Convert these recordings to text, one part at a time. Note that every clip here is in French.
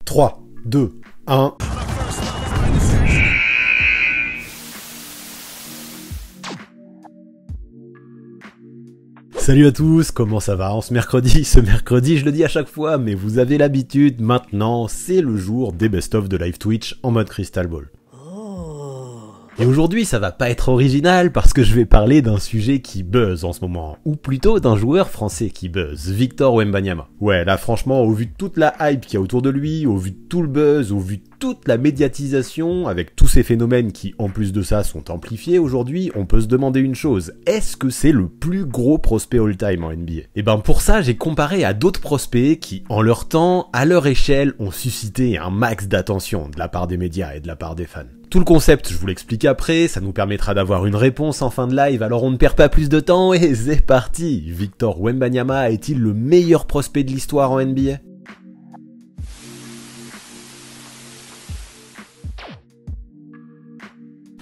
3, 2, 1... Salut à tous, comment ça va en ce mercredi? Ce mercredi, je le dis à chaque fois, mais vous avez l'habitude, maintenant, c'est le jour des best-of de live Twitch en mode Crystal Ball. Et aujourd'hui, ça va pas être original parce que je vais parler d'un sujet qui buzz en ce moment, ou plutôt d'un joueur français qui buzz, Victor Wembanyama. Ouais, là franchement, au vu de toute la hype qu'il y a autour de lui, au vu de tout le buzz, au vu de toute la médiatisation, avec tous ces phénomènes qui, en plus de ça, sont amplifiés aujourd'hui, on peut se demander une chose, est-ce que c'est le plus gros prospect all-time en NBA? Et ben pour ça, j'ai comparé à d'autres prospects qui, en leur temps, à leur échelle, ont suscité un max d'attention de la part des médias et de la part des fans. Tout le concept, je vous l'explique après, ça nous permettra d'avoir une réponse en fin de live, alors on ne perd pas plus de temps et c'est parti! Victor Wembanyama est-il le meilleur prospect de l'histoire en NBA?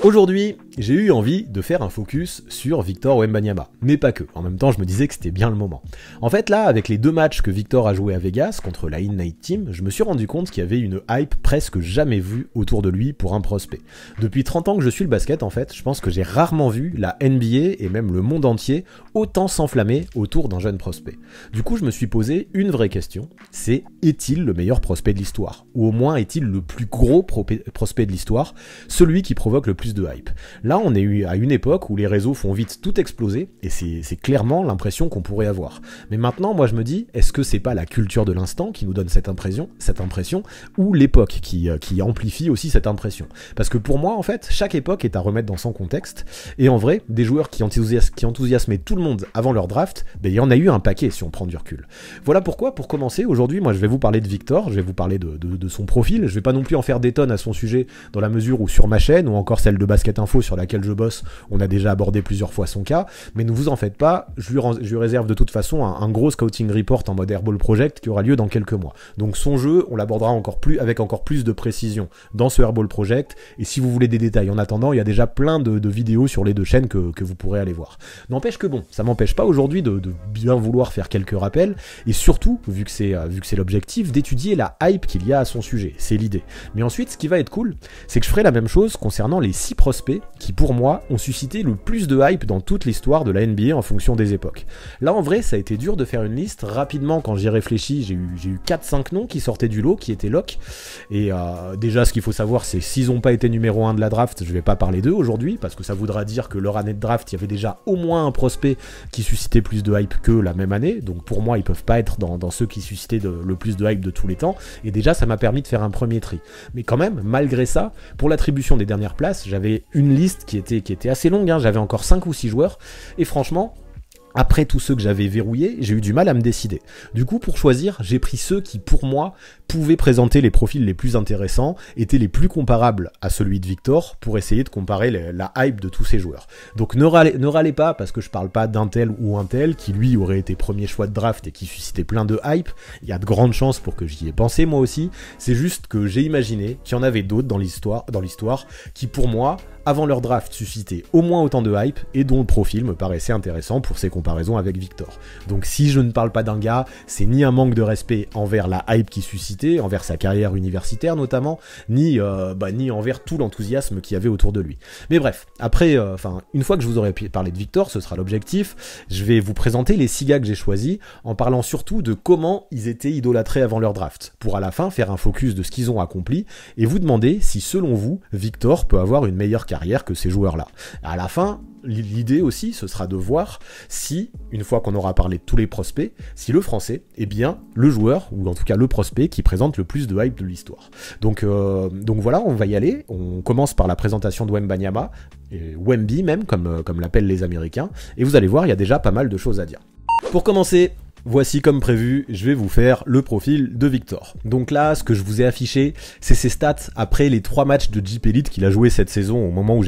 Aujourd'hui, j'ai eu envie de faire un focus sur Victor Wembanyama, mais pas que. En même temps, je me disais que c'était bien le moment. En fait, là, avec les 2 matchs que Victor a joué à Vegas contre la In-Night Team, je me suis rendu compte qu'il y avait une hype presque jamais vue autour de lui pour un prospect. Depuis 30 ans que je suis le basket, en fait, je pense que j'ai rarement vu la NBA et même le monde entier autant s'enflammer autour d'un jeune prospect. Du coup, je me suis posé une vraie question, c'est est-il le meilleur prospect de l'histoire? Ou au moins, est-il le plus gros prospect de l'histoire, celui qui provoque le plus de hype? Là, on est à une époque où les réseaux font vite tout exploser, et c'est clairement l'impression qu'on pourrait avoir. Mais maintenant, moi je me dis, est-ce que c'est pas la culture de l'instant qui nous donne cette impression, ou l'époque qui amplifie aussi cette impression? Parce que pour moi, en fait, chaque époque est à remettre dans son contexte, et en vrai, des joueurs qui enthousiasmaient tout le monde avant leur draft, ben, il y en a eu un paquet si on prend du recul. Voilà pourquoi, pour commencer, aujourd'hui, moi je vais vous parler de Victor, je vais vous parler de son profil, je vais pas non plus en faire des tonnes à son sujet, dans la mesure où sur ma chaîne, ou encore celle de Basket Info sur laquelle je bosse, on a déjà abordé plusieurs fois son cas, mais ne vous en faites pas, je lui réserve de toute façon un gros scouting report en mode Airball Project qui aura lieu dans quelques mois. Donc son jeu, on l'abordera avec encore plus de précision dans ce Airball Project, et si vous voulez des détails en attendant, il y a déjà plein de vidéos sur les 2 chaînes que vous pourrez aller voir. N'empêche que bon, ça m'empêche pas aujourd'hui de bien vouloir faire quelques rappels, et surtout, vu que c'est l'objectif, d'étudier la hype qu'il y a à son sujet, c'est l'idée. Mais ensuite, ce qui va être cool, c'est que je ferai la même chose concernant les 6 prospects qui pour moi ont suscité le plus de hype dans toute l'histoire de la NBA en fonction des époques. Là en vrai ça a été dur de faire une liste, rapidement quand j'y ai réfléchi j'ai eu 4-5 noms qui sortaient du lot, qui étaient lock, et déjà ce qu'il faut savoir c'est s'ils n'ont pas été numéro 1 de la draft, je vais pas parler d'eux aujourd'hui, parce que ça voudra dire que leur année de draft il y avait déjà au moins un prospect qui suscitait plus de hype que la même année, donc pour moi ils peuvent pas être dans ceux qui suscitaient le plus de hype de tous les temps, et déjà ça m'a permis de faire un premier tri. Mais quand même, malgré ça, pour l'attribution des dernières places, j'avais une liste qui était assez longue, hein. J'avais encore 5 ou 6 joueurs, et franchement, après tous ceux que j'avais verrouillés, j'ai eu du mal à me décider. Du coup, pour choisir, j'ai pris ceux qui, pour moi, pouvaient présenter les profils les plus intéressants, étaient les plus comparables à celui de Victor, pour essayer de comparer la hype de tous ces joueurs. Donc ne râlez pas, parce que je parle pas d'un tel ou un tel, qui lui aurait été premier choix de draft et qui suscitait plein de hype. Il y a de grandes chances pour que j'y ai pensé moi aussi. C'est juste que j'ai imaginé qu'il y en avait d'autres dans l'histoire, qui pour moi, avant leur draft, suscitaient au moins autant de hype, et dont le profil me paraissait intéressant pour ses comparaisons avec Victor. Donc si je ne parle pas d'un gars, c'est ni un manque de respect envers la hype qu'il suscitait, envers sa carrière universitaire notamment, ni envers tout l'enthousiasme qu'il y avait autour de lui. Mais bref, après, une fois que je vous aurai parlé de Victor, ce sera l'objectif, je vais vous présenter les 6 gars que j'ai choisis, en parlant surtout de comment ils étaient idolâtrés avant leur draft, pour à la fin faire un focus de ce qu'ils ont accompli, et vous demander si selon vous, Victor peut avoir une meilleure carrière que ces joueurs-là. À la fin, l'idée aussi, ce sera de voir si, une fois qu'on aura parlé de tous les prospects, si le français est bien le joueur, ou en tout cas le prospect qui présente le plus de hype de l'histoire. Donc voilà, on va y aller. On commence par la présentation de Wembanyama, Wemby même, comme l'appellent les Américains, et vous allez voir, il y a déjà pas mal de choses à dire. Pour commencer, voici comme prévu, je vais vous faire le profil de Victor. Donc là, ce que je vous ai affiché, c'est ses stats après les 3 matchs de Jeep Elite qu'il a joué cette saison au moment où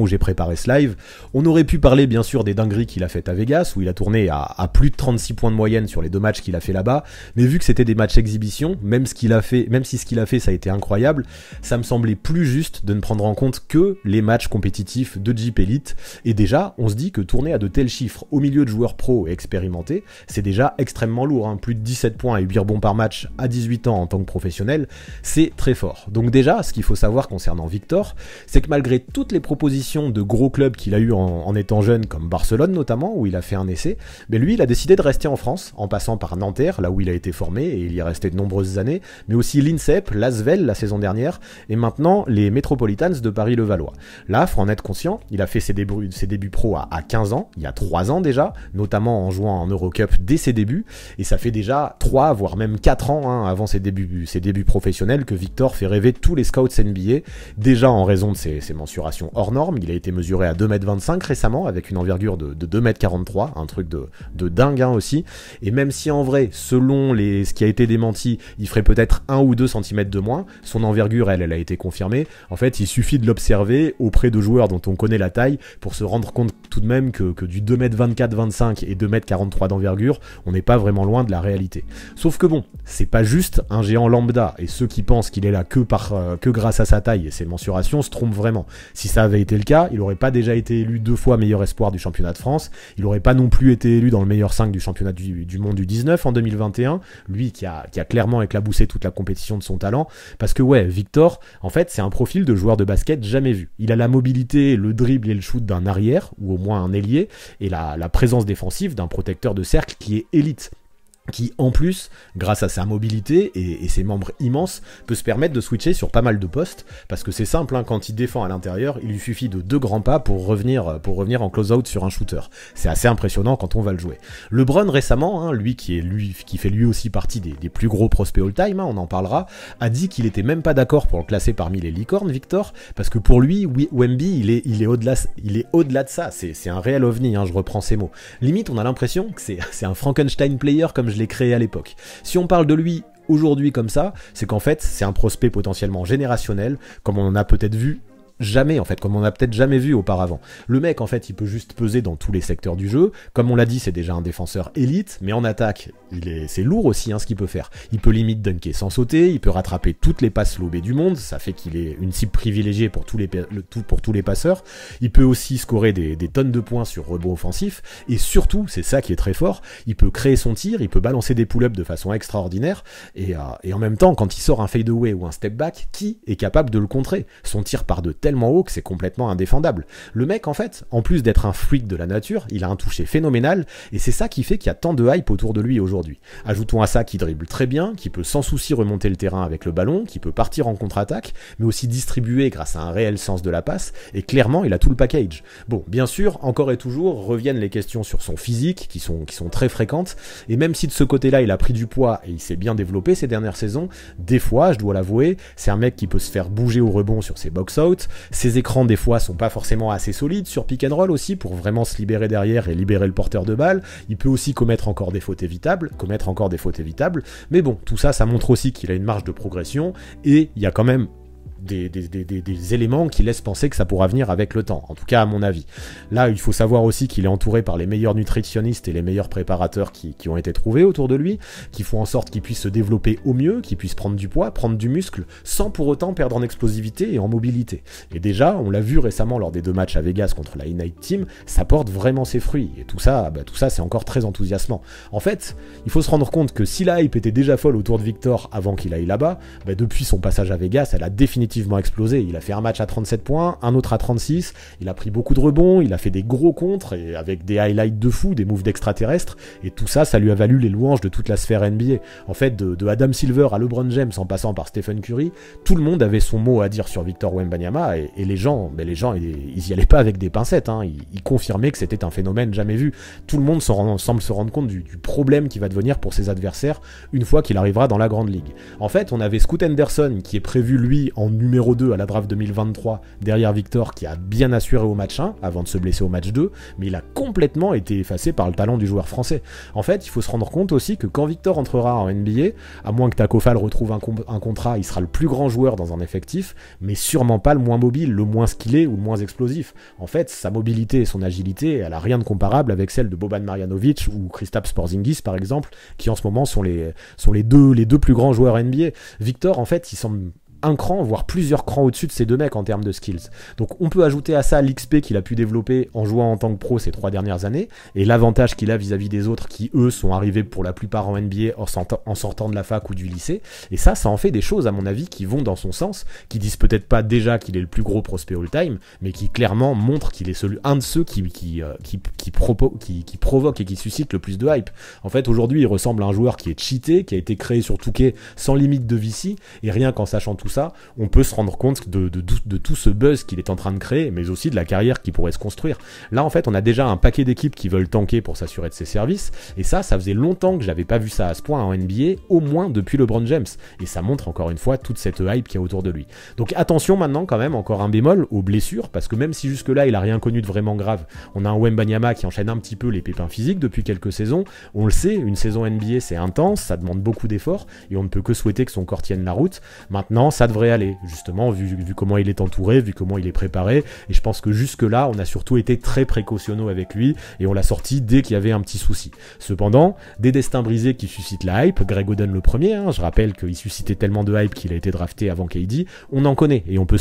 j'ai préparé ce live. On aurait pu parler bien sûr des dingueries qu'il a faites à Vegas, où il a tourné à plus de 36 points de moyenne sur les 2 matchs qu'il a fait là-bas, mais vu que c'était des matchs exhibition, même si ce qu'il a fait ça a été incroyable, ça me semblait plus juste de ne prendre en compte que les matchs compétitifs de Jeep Elite, et déjà, on se dit que tourner à de tels chiffres au milieu de joueurs pros et expérimentés, c'est déjà extrêmement lourd, hein. Plus de 17 points et 8 rebonds par match à 18 ans en tant que professionnel, c'est très fort. Donc déjà, ce qu'il faut savoir concernant Victor, c'est que malgré toutes les propositions de gros clubs qu'il a eu en étant jeune, comme Barcelone notamment, où il a fait un essai, mais lui, il a décidé de rester en France, en passant par Nanterre, là où il a été formé, et il y est resté de nombreuses années, mais aussi l'INSEP, l'Asvel la saison dernière, et maintenant les Metropolitans de Paris-Levallois. Là, faut en être conscient, il a fait ses débuts pro à 15 ans, il y a 3 ans déjà, notamment en jouant en Eurocup dès ses débuts, et ça fait déjà 3, voire même 4 ans, hein, avant ses débuts professionnels, que Victor fait rêver tous les scouts NBA, déjà en raison de ses mensurations hors normes. Il a été mesuré à 2m25 récemment, avec une envergure de 2m43, un truc de dingue, hein, aussi, et même si en vrai, selon ce qui a été démenti, il ferait peut-être 1 ou 2 cm de moins, son envergure, elle a été confirmée. En fait, il suffit de l'observer auprès de joueurs dont on connaît la taille pour se rendre compte tout de même que du 2m24-25 et 2m43 d'envergure, on n'est pas vraiment loin de la réalité. Sauf que bon, c'est pas juste un géant lambda, et ceux qui pensent qu'il est là que grâce à sa taille et ses mensurations se trompent vraiment. Si ça avait été le cas, il aurait pas déjà été élu 2 fois meilleur espoir du championnat de France, il aurait pas non plus été élu dans le meilleur 5 du championnat du monde du 19 en 2021, lui qui a clairement éclaboussé toute la compétition de son talent, parce que ouais, Victor, en fait, c'est un profil de joueur de basket jamais vu. Il a la mobilité, le dribble et le shoot d'un arrière, ou au moins un ailier, et la présence défensive d'un protecteur de cercle qui est élite, qui en plus, grâce à sa mobilité et ses membres immenses, peut se permettre de switcher sur pas mal de postes, parce que c'est simple, hein, quand il défend à l'intérieur, il lui suffit de 2 grands pas pour revenir en close-out sur un shooter. C'est assez impressionnant quand on va le jouer. LeBron récemment, hein, lui qui fait lui aussi partie des plus gros prospects all-time, hein, on en parlera, a dit qu'il était même pas d'accord pour le classer parmi les licornes, Victor, parce que pour lui, Wemby, il est au-delà de ça, c'est un réel ovni, hein, je reprends ses mots. Limite, on a l'impression que c'est un Frankenstein player comme je l'ai créé à l'époque. Si on parle de lui aujourd'hui comme ça, c'est qu'en fait, c'est un prospect potentiellement générationnel, comme on en a peut-être vu jamais, en fait, comme on a peut-être jamais vu auparavant. Le mec, en fait, il peut juste peser dans tous les secteurs du jeu. Comme on l'a dit, c'est déjà un défenseur élite, mais en attaque, c'est lourd aussi, hein, ce qu'il peut faire. Il peut limite dunker sans sauter, il peut rattraper toutes les passes lobées du monde, ça fait qu'il est une cible privilégiée pour tous les passeurs. Il peut aussi scorer des tonnes de points sur rebond offensif, et surtout, c'est ça qui est très fort, il peut créer son tir, il peut balancer des pull-ups de façon extraordinaire, et en même temps, quand il sort un fade-away ou un step-back, qui est capable de le contrer? Son tir part de tellement haut que c'est complètement indéfendable. Le mec, en fait, en plus d'être un freak de la nature, il a un toucher phénoménal, et c'est ça qui fait qu'il y a tant de hype autour de lui aujourd'hui. Ajoutons à ça qu'il dribble très bien, qu'il peut sans souci remonter le terrain avec le ballon, qu'il peut partir en contre-attaque, mais aussi distribuer grâce à un réel sens de la passe, et clairement, il a tout le package. Bon, bien sûr, encore et toujours, reviennent les questions sur son physique, qui sont très fréquentes, et même si de ce côté-là, il a pris du poids, et il s'est bien développé ces dernières saisons, des fois, je dois l'avouer, c'est un mec qui peut se faire bouger au rebond sur ses box-out. Ses écrans des fois sont pas forcément assez solides sur pick and roll aussi pour vraiment se libérer derrière et libérer le porteur de balle. Il peut aussi commettre encore des fautes évitables, mais bon, tout ça, ça montre aussi qu'il a une marge de progression et il y a quand même des éléments qui laissent penser que ça pourra venir avec le temps, en tout cas à mon avis. Là, il faut savoir aussi qu'il est entouré par les meilleurs nutritionnistes et les meilleurs préparateurs qui ont été trouvés autour de lui, qui font en sorte qu'il puisse se développer au mieux, qu'il puisse prendre du poids, prendre du muscle, sans pour autant perdre en explosivité et en mobilité. Et déjà, on l'a vu récemment lors des 2 matchs à Vegas contre la Ignite Team, ça porte vraiment ses fruits, et tout ça, c'est encore très enthousiasmant. En fait, il faut se rendre compte que si la hype était déjà folle autour de Victor avant qu'il aille là-bas, depuis son passage à Vegas, elle a définitivement explosé. Il a fait un match à 37 points, un autre à 36, il a pris beaucoup de rebonds, il a fait des gros contres, et avec des highlights de fou, des moves d'extraterrestres, et tout ça, ça lui a valu les louanges de toute la sphère NBA. En fait, de Adam Silver à LeBron James, en passant par Stephen Curry, tout le monde avait son mot à dire sur Victor Wembanyama, et les gens, ils y allaient pas avec des pincettes, hein. Ils confirmaient que c'était un phénomène jamais vu. Tout le monde semble se rendre compte du problème qui va devenir pour ses adversaires une fois qu'il arrivera dans la grande ligue. En fait, on avait Scoot Henderson qui est prévu, lui, en numéro 2 à la draft 2023, derrière Victor, qui a bien assuré au match 1, avant de se blesser au match 2, mais il a complètement été effacé par le talent du joueur français. En fait, il faut se rendre compte aussi que quand Victor entrera en NBA, à moins que Taco Fall retrouve un contrat, il sera le plus grand joueur dans un effectif, mais sûrement pas le moins mobile, le moins skillé ou le moins explosif. En fait, sa mobilité et son agilité, elle a rien de comparable avec celle de Boban Marjanovic ou Kristaps Porzingis, par exemple, qui en ce moment sont les deux plus grands joueurs NBA. Victor, en fait, il semble un cran, voire plusieurs crans au-dessus de ces deux mecs en termes de skills. Donc on peut ajouter à ça l'XP qu'il a pu développer en jouant en tant que pro ces 3 dernières années, et l'avantage qu'il a vis-à-vis des autres qui, eux, sont arrivés pour la plupart en NBA en sortant de la fac ou du lycée. Et ça en fait des choses, à mon avis, qui vont dans son sens, qui disent peut-être pas déjà qu'il est le plus gros prospect all-time, mais qui clairement montrent qu'il est un de ceux qui provoque et qui suscite le plus de hype. En fait, aujourd'hui, il ressemble à un joueur qui est cheaté, qui a été créé sur 2K sans limite de VC, et rien qu'en sachant tout ça, on peut se rendre compte de tout ce buzz qu'il est en train de créer, mais aussi de la carrière qui pourrait se construire. Là, en fait, on a déjà un paquet d'équipes qui veulent tanker pour s'assurer de ses services, et ça faisait longtemps que j'avais pas vu ça à ce point en NBA, au moins depuis LeBron James, et ça montre encore une fois toute cette hype qu'il y a autour de lui. Donc attention maintenant quand même, encore un bémol aux blessures, parce que même si jusque-là il a rien connu de vraiment grave, on a un Wembanyama qui enchaîne un petit peu les pépins physiques depuis quelques saisons, on le sait, une saison NBA c'est intense, ça demande beaucoup d'efforts, et on ne peut que souhaiter que son corps tienne la route. Maintenant ça devrait aller, justement, vu comment il est entouré, vu comment il est préparé, et je pense que jusque-là on a surtout été très précautionneux avec lui, et on l'a sorti dès qu'il y avait un petit souci. Cependant, des destins brisés qui suscitent la hype, Greg Oden le premier, je rappelle qu'il suscitait tellement de hype qu'il a été drafté avant KD, on en connaît, et on peut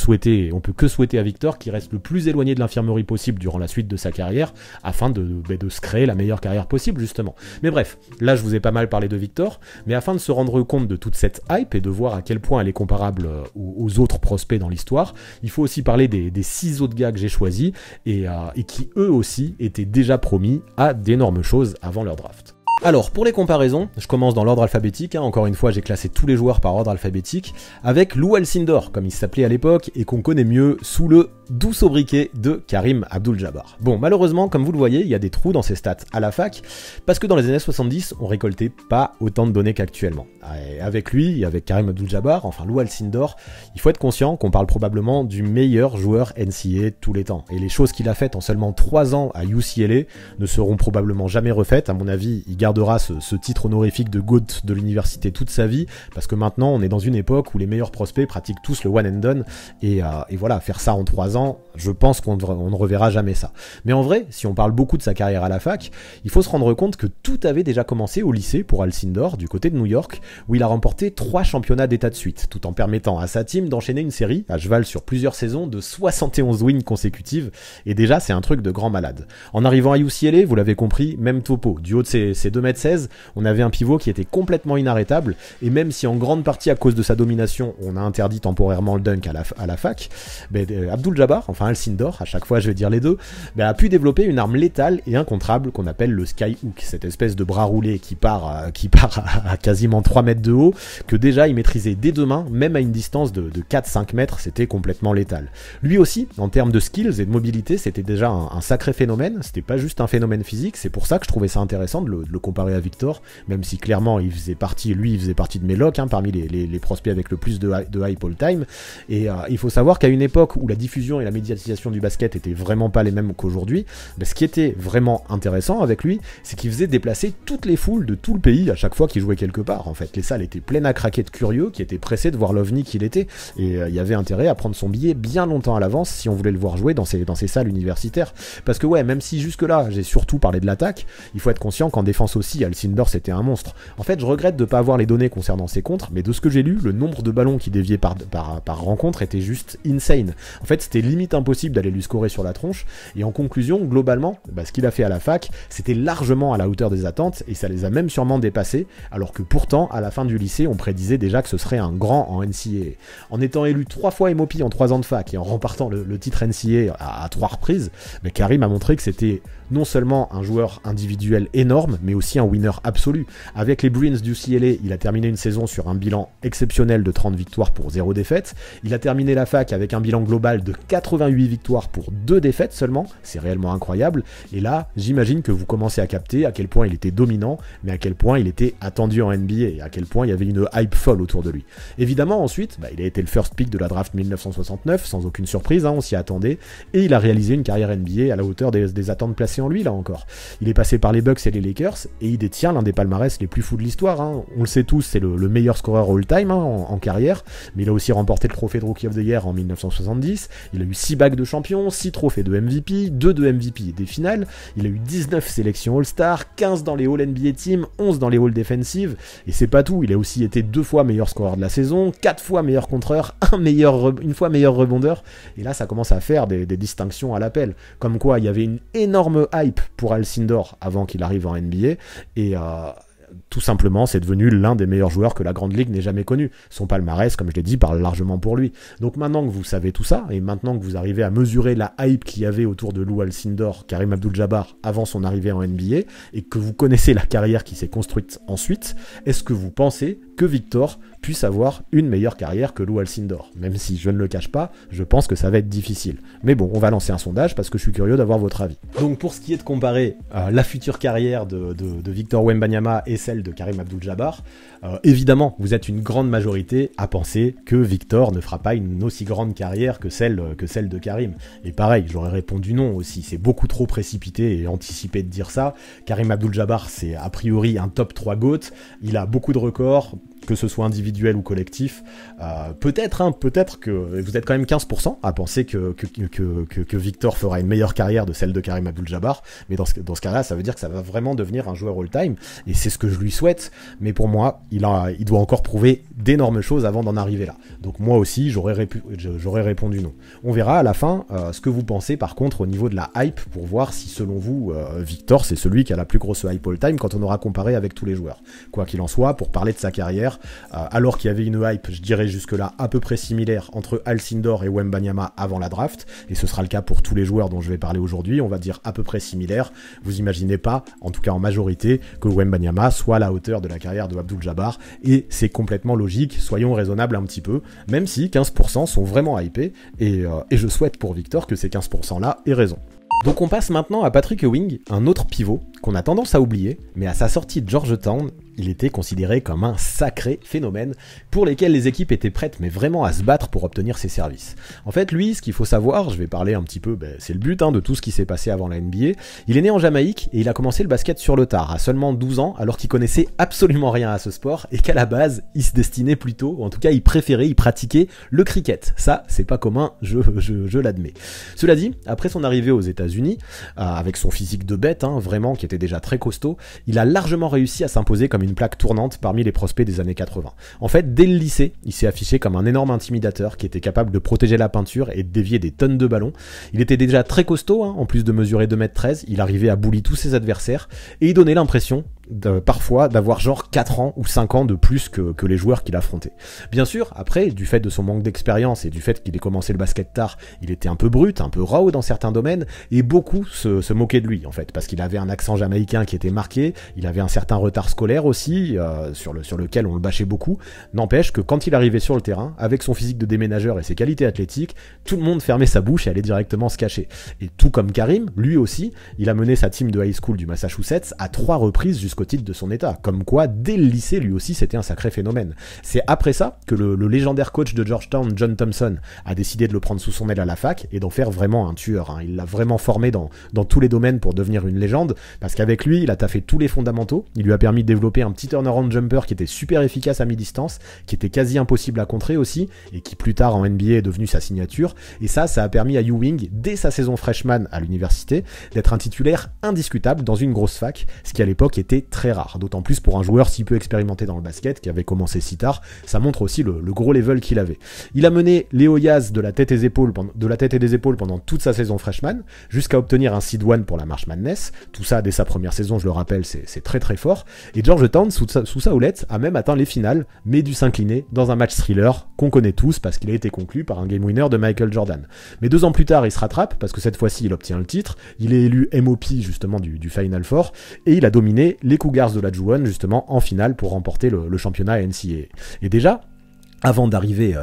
que souhaiter à Victor qu'il reste le plus éloigné de l'infirmerie possible durant la suite de sa carrière, afin de se créer la meilleure carrière possible, justement. Mais bref, là je vous ai pas mal parlé de Victor, mais afin de se rendre compte de toute cette hype et de voir à quel point elle est comparable aux autres prospects dans l'histoire, il faut aussi parler des 6 autres gars que j'ai choisis, et qui eux aussi étaient déjà promis à d'énormes choses avant leur draft. Alors, pour les comparaisons, je commence dans l'ordre alphabétique, encore une fois j'ai classé tous les joueurs par ordre alphabétique, avec Lou Alcindor, comme il s'appelait à l'époque, et qu'on connaît mieux sous le doux sobriquet de Karim Abdul-Jabbar. Bon, malheureusement, comme vous le voyez, il y a des trous dans ses stats à la fac, parce que dans les années 70, on récoltait pas autant de données qu'actuellement. Et avec lui, avec Karim Abdul-Jabbar, enfin Lou Alcindor, il faut être conscient qu'on parle probablement du meilleur joueur NCAA de tous les temps. Et les choses qu'il a faites en seulement 3 ans à UCLA ne seront probablement jamais refaites. À mon avis, il gardera ce titre honorifique de GOAT de l'université toute sa vie, parce que maintenant, on est dans une époque où les meilleurs prospects pratiquent tous le one and done, et voilà, faire ça en 3 ans, je pense qu'on ne reverra jamais ça. Mais en vrai, si on parle beaucoup de sa carrière à la fac, il faut se rendre compte que tout avait déjà commencé au lycée pour Alcindor, du côté de New York, où il a remporté 3 championnats d'état de suite, tout en permettant à sa team d'enchaîner une série, à cheval sur plusieurs saisons, de 71 wins consécutives, et déjà c'est un truc de grand malade. En arrivant à UCLA, vous l'avez compris, même topo, du haut de ses 2m16, on avait un pivot qui était complètement inarrêtable, et même si en grande partie à cause de sa domination, on a interdit temporairement le dunk à la fac, Abdul-Jabbar, enfin Alcindor, à chaque fois je vais dire les deux, a pu développer une arme létale et incontrable qu'on appelle le skyhook, cette espèce de bras roulé qui part à quasiment 3 mètres de haut, que déjà il maîtrisait des 2 mains, même à une distance de 4-5 mètres, c'était complètement létal. Lui aussi, en termes de skills et de mobilité, c'était déjà un sacré phénomène, c'était pas juste un phénomène physique, c'est pour ça que je trouvais ça intéressant de le comparer à Victor, même si clairement il faisait partie de mes locks, parmi les prospects avec le plus de hype all time, et il faut savoir qu'à une époque où la diffusion et la médiatisation du basket étaient vraiment pas les mêmes qu'aujourd'hui, ce qui était vraiment intéressant avec lui, c'est qu'il faisait déplacer toutes les foules de tout le pays à chaque fois qu'il jouait quelque part. En fait, les salles étaient pleines à craquer de curieux qui étaient pressés de voir l'OVNI qu'il était, et il y avait intérêt à prendre son billet bien longtemps à l'avance si on voulait le voir jouer dans ces salles universitaires. Parce que ouais, même si jusque-là j'ai surtout parlé de l'attaque, il faut être conscient qu'en défense aussi, Alcindor c'était un monstre. En fait, je regrette de pas avoir les données concernant ses contres, mais de ce que j'ai lu, le nombre de ballons qui déviaient par rencontre était juste insane. En fait, c'était limite impossible d'aller lui scorer sur la tronche, et en conclusion, globalement, ce qu'il a fait à la fac, c'était largement à la hauteur des attentes, et ça les a même sûrement dépassés, alors que pourtant, à la fin du lycée, on prédisait déjà que ce serait un grand en NCAA. En étant élu 3 fois MOP en 3 ans de fac, et en remportant le titre NCAA à 3 reprises, Karim a montré que c'était non seulement un joueur individuel énorme, mais aussi un winner absolu. Avec les Bruins du CLA, il a terminé une saison sur un bilan exceptionnel de 30 victoires pour 0 défaite. Il a terminé la fac avec un bilan global de 88 victoires pour 2 défaites seulement. C'est réellement incroyable. Et là, j'imagine que vous commencez à capter à quel point il était dominant, mais à quel point il était attendu en NBA, et à quel point il y avait une hype folle autour de lui. Évidemment, ensuite, il a été le first pick de la draft 1969, sans aucune surprise, on s'y attendait, et il a réalisé une carrière NBA à la hauteur des attentes placées passé en lui là encore. Il est passé par les Bucks et les Lakers et il détient l'un des palmarès les plus fous de l'histoire. Hein. On le sait tous, c'est le meilleur scoreur all-time en carrière, mais il a aussi remporté le trophée de Rookie of the Year en 1970. Il a eu 6 bagues de champion, 6 trophées de MVP, 2 de MVP et des finales. Il a eu 19 sélections All-Star, 15 dans les All-NBA Team, 11 dans les All-Defensive. Et c'est pas tout, il a aussi été 2 fois meilleur scoreur de la saison, 4 fois meilleur contreur, une fois meilleur rebondeur. Et là, ça commence à faire des distinctions à l'appel. Comme quoi, il y avait une énorme hype pour Alcindor avant qu'il arrive en NBA. Et tout simplement, c'est devenu l'un des meilleurs joueurs que la Grande Ligue n'ait jamais connu. Son palmarès, comme je l'ai dit, parle largement pour lui. Donc maintenant que vous savez tout ça, et maintenant que vous arrivez à mesurer la hype qu'il y avait autour de Lou Alcindor, Karim Abdul-Jabbar, avant son arrivée en NBA, et que vous connaissez la carrière qui s'est construite ensuite, est-ce que vous pensez que Victor puisse avoir une meilleure carrière que Lou Alcindor? Même si je ne le cache pas, je pense que ça va être difficile. Mais bon, on va lancer un sondage parce que je suis curieux d'avoir votre avis. Donc pour ce qui est de comparer la future carrière de Victor Wembanyama et celle de Karim Abdul-Jabbar, évidemment, vous êtes une grande majorité à penser que Victor ne fera pas une aussi grande carrière que celle de Karim. Et pareil, j'aurais répondu non aussi. C'est beaucoup trop précipité et anticipé de dire ça. Karim Abdul-Jabbar, c'est a priori un top 3 GOAT. Il a beaucoup de records, que ce soit individuel ou collectif. Peut-être que vous êtes quand même 15% à penser que Victor fera une meilleure carrière de celle de Karim Abdul-Jabbar, mais dans ce cas-là, ça veut dire que ça va vraiment devenir un joueur all-time, et c'est ce que je lui souhaite, mais pour moi, il doit encore prouver d'énormes choses avant d'en arriver là. Donc moi aussi, j'aurais répondu non. On verra à la fin ce que vous pensez par contre au niveau de la hype, pour voir si selon vous, Victor, c'est celui qui a la plus grosse hype all-time quand on aura comparé avec tous les joueurs. Quoi qu'il en soit, pour parler de sa carrière, alors qu'il y avait une hype, je dirais jusque-là, à peu près similaire entre Alcindor et Wembanyama avant la draft, et ce sera le cas pour tous les joueurs dont je vais parler aujourd'hui, on va dire à peu près similaire. Vous imaginez pas, en tout cas en majorité, que Wembanyama soit à la hauteur de la carrière de Abdul-Jabbar, et c'est complètement logique, soyons raisonnables un petit peu, même si 15% sont vraiment hypés, et je souhaite pour Victor que ces 15%-là aient raison. Donc on passe maintenant à Patrick Ewing, un autre pivot qu'on a tendance à oublier, mais à sa sortie de Georgetown, il était considéré comme un sacré phénomène pour lesquels les équipes étaient prêtes mais vraiment à se battre pour obtenir ses services. En fait, lui, ce qu'il faut savoir, je vais parler un petit peu, c'est le but de tout ce qui s'est passé avant la NBA, il est né en Jamaïque et il a commencé le basket sur le tard, à seulement 12 ans, alors qu'il connaissait absolument rien à ce sport et qu'à la base, il se destinait plutôt, ou en tout cas il pratiquait le cricket. Ça, c'est pas commun, je l'admets. Cela dit, après son arrivée aux États-Unis, avec son physique de bête, vraiment, qui était déjà très costaud, il a largement réussi à s'imposer comme une plaque tournante parmi les prospects des années 80. En fait, dès le lycée, il s'est affiché comme un énorme intimidateur qui était capable de protéger la peinture et de dévier des tonnes de ballons. Il était déjà très costaud, en plus de mesurer 2m13, il arrivait à bully tous ses adversaires et il donnait l'impression parfois d'avoir genre 4 ans ou 5 ans de plus que les joueurs qu'il affrontait. Bien sûr, après, du fait de son manque d'expérience et du fait qu'il ait commencé le basket tard, il était un peu brut, un peu raw dans certains domaines, et beaucoup se moquaient de lui, en fait, parce qu'il avait un accent jamaïcain qui était marqué, il avait un certain retard scolaire aussi, sur lequel on le bâchait beaucoup. N'empêche que quand il arrivait sur le terrain, avec son physique de déménageur et ses qualités athlétiques, tout le monde fermait sa bouche et allait directement se cacher. Et tout comme Karim, lui aussi, il a mené sa team de high school du Massachusetts à 3 reprises jusqu'au titre de son état. Comme quoi, dès le lycée, lui aussi, c'était un sacré phénomène. C'est après ça que le légendaire coach de Georgetown, John Thompson, a décidé de le prendre sous son aile à la fac et d'en faire vraiment un tueur. Il l'a vraiment formé dans tous les domaines pour devenir une légende, parce qu'avec lui, il a taffé tous les fondamentaux. Il lui a permis de développer un petit turnaround jumper qui était super efficace à mi-distance, qui était quasi impossible à contrer aussi, et qui plus tard en NBA est devenu sa signature. Et ça a permis à Ewing, dès sa saison freshman à l'université, d'être un titulaire indiscutable dans une grosse fac, ce qui à l'époque était très rare. D'autant plus pour un joueur si peu expérimenté dans le basket, qui avait commencé si tard, ça montre aussi le gros level qu'il avait. Il a mené les Hoyas de la tête et des épaules pendant toute sa saison freshman, jusqu'à obtenir un seed 1 pour la March Madness. Tout ça dès sa première saison, je le rappelle, c'est très très fort. Et Georgetown, sous sa houlette, a même atteint les finales, mais dû s'incliner dans un match thriller qu'on connaît tous parce qu'il a été conclu par un game winner de Michael Jordan. Mais 2 ans plus tard, il se rattrape parce que cette fois-ci, il obtient le titre. Il est élu MOP justement du Final Four et il a dominé les Cougars de la Juwan justement en finale pour remporter le championnat NCAA. Et déjà, avant d'arriver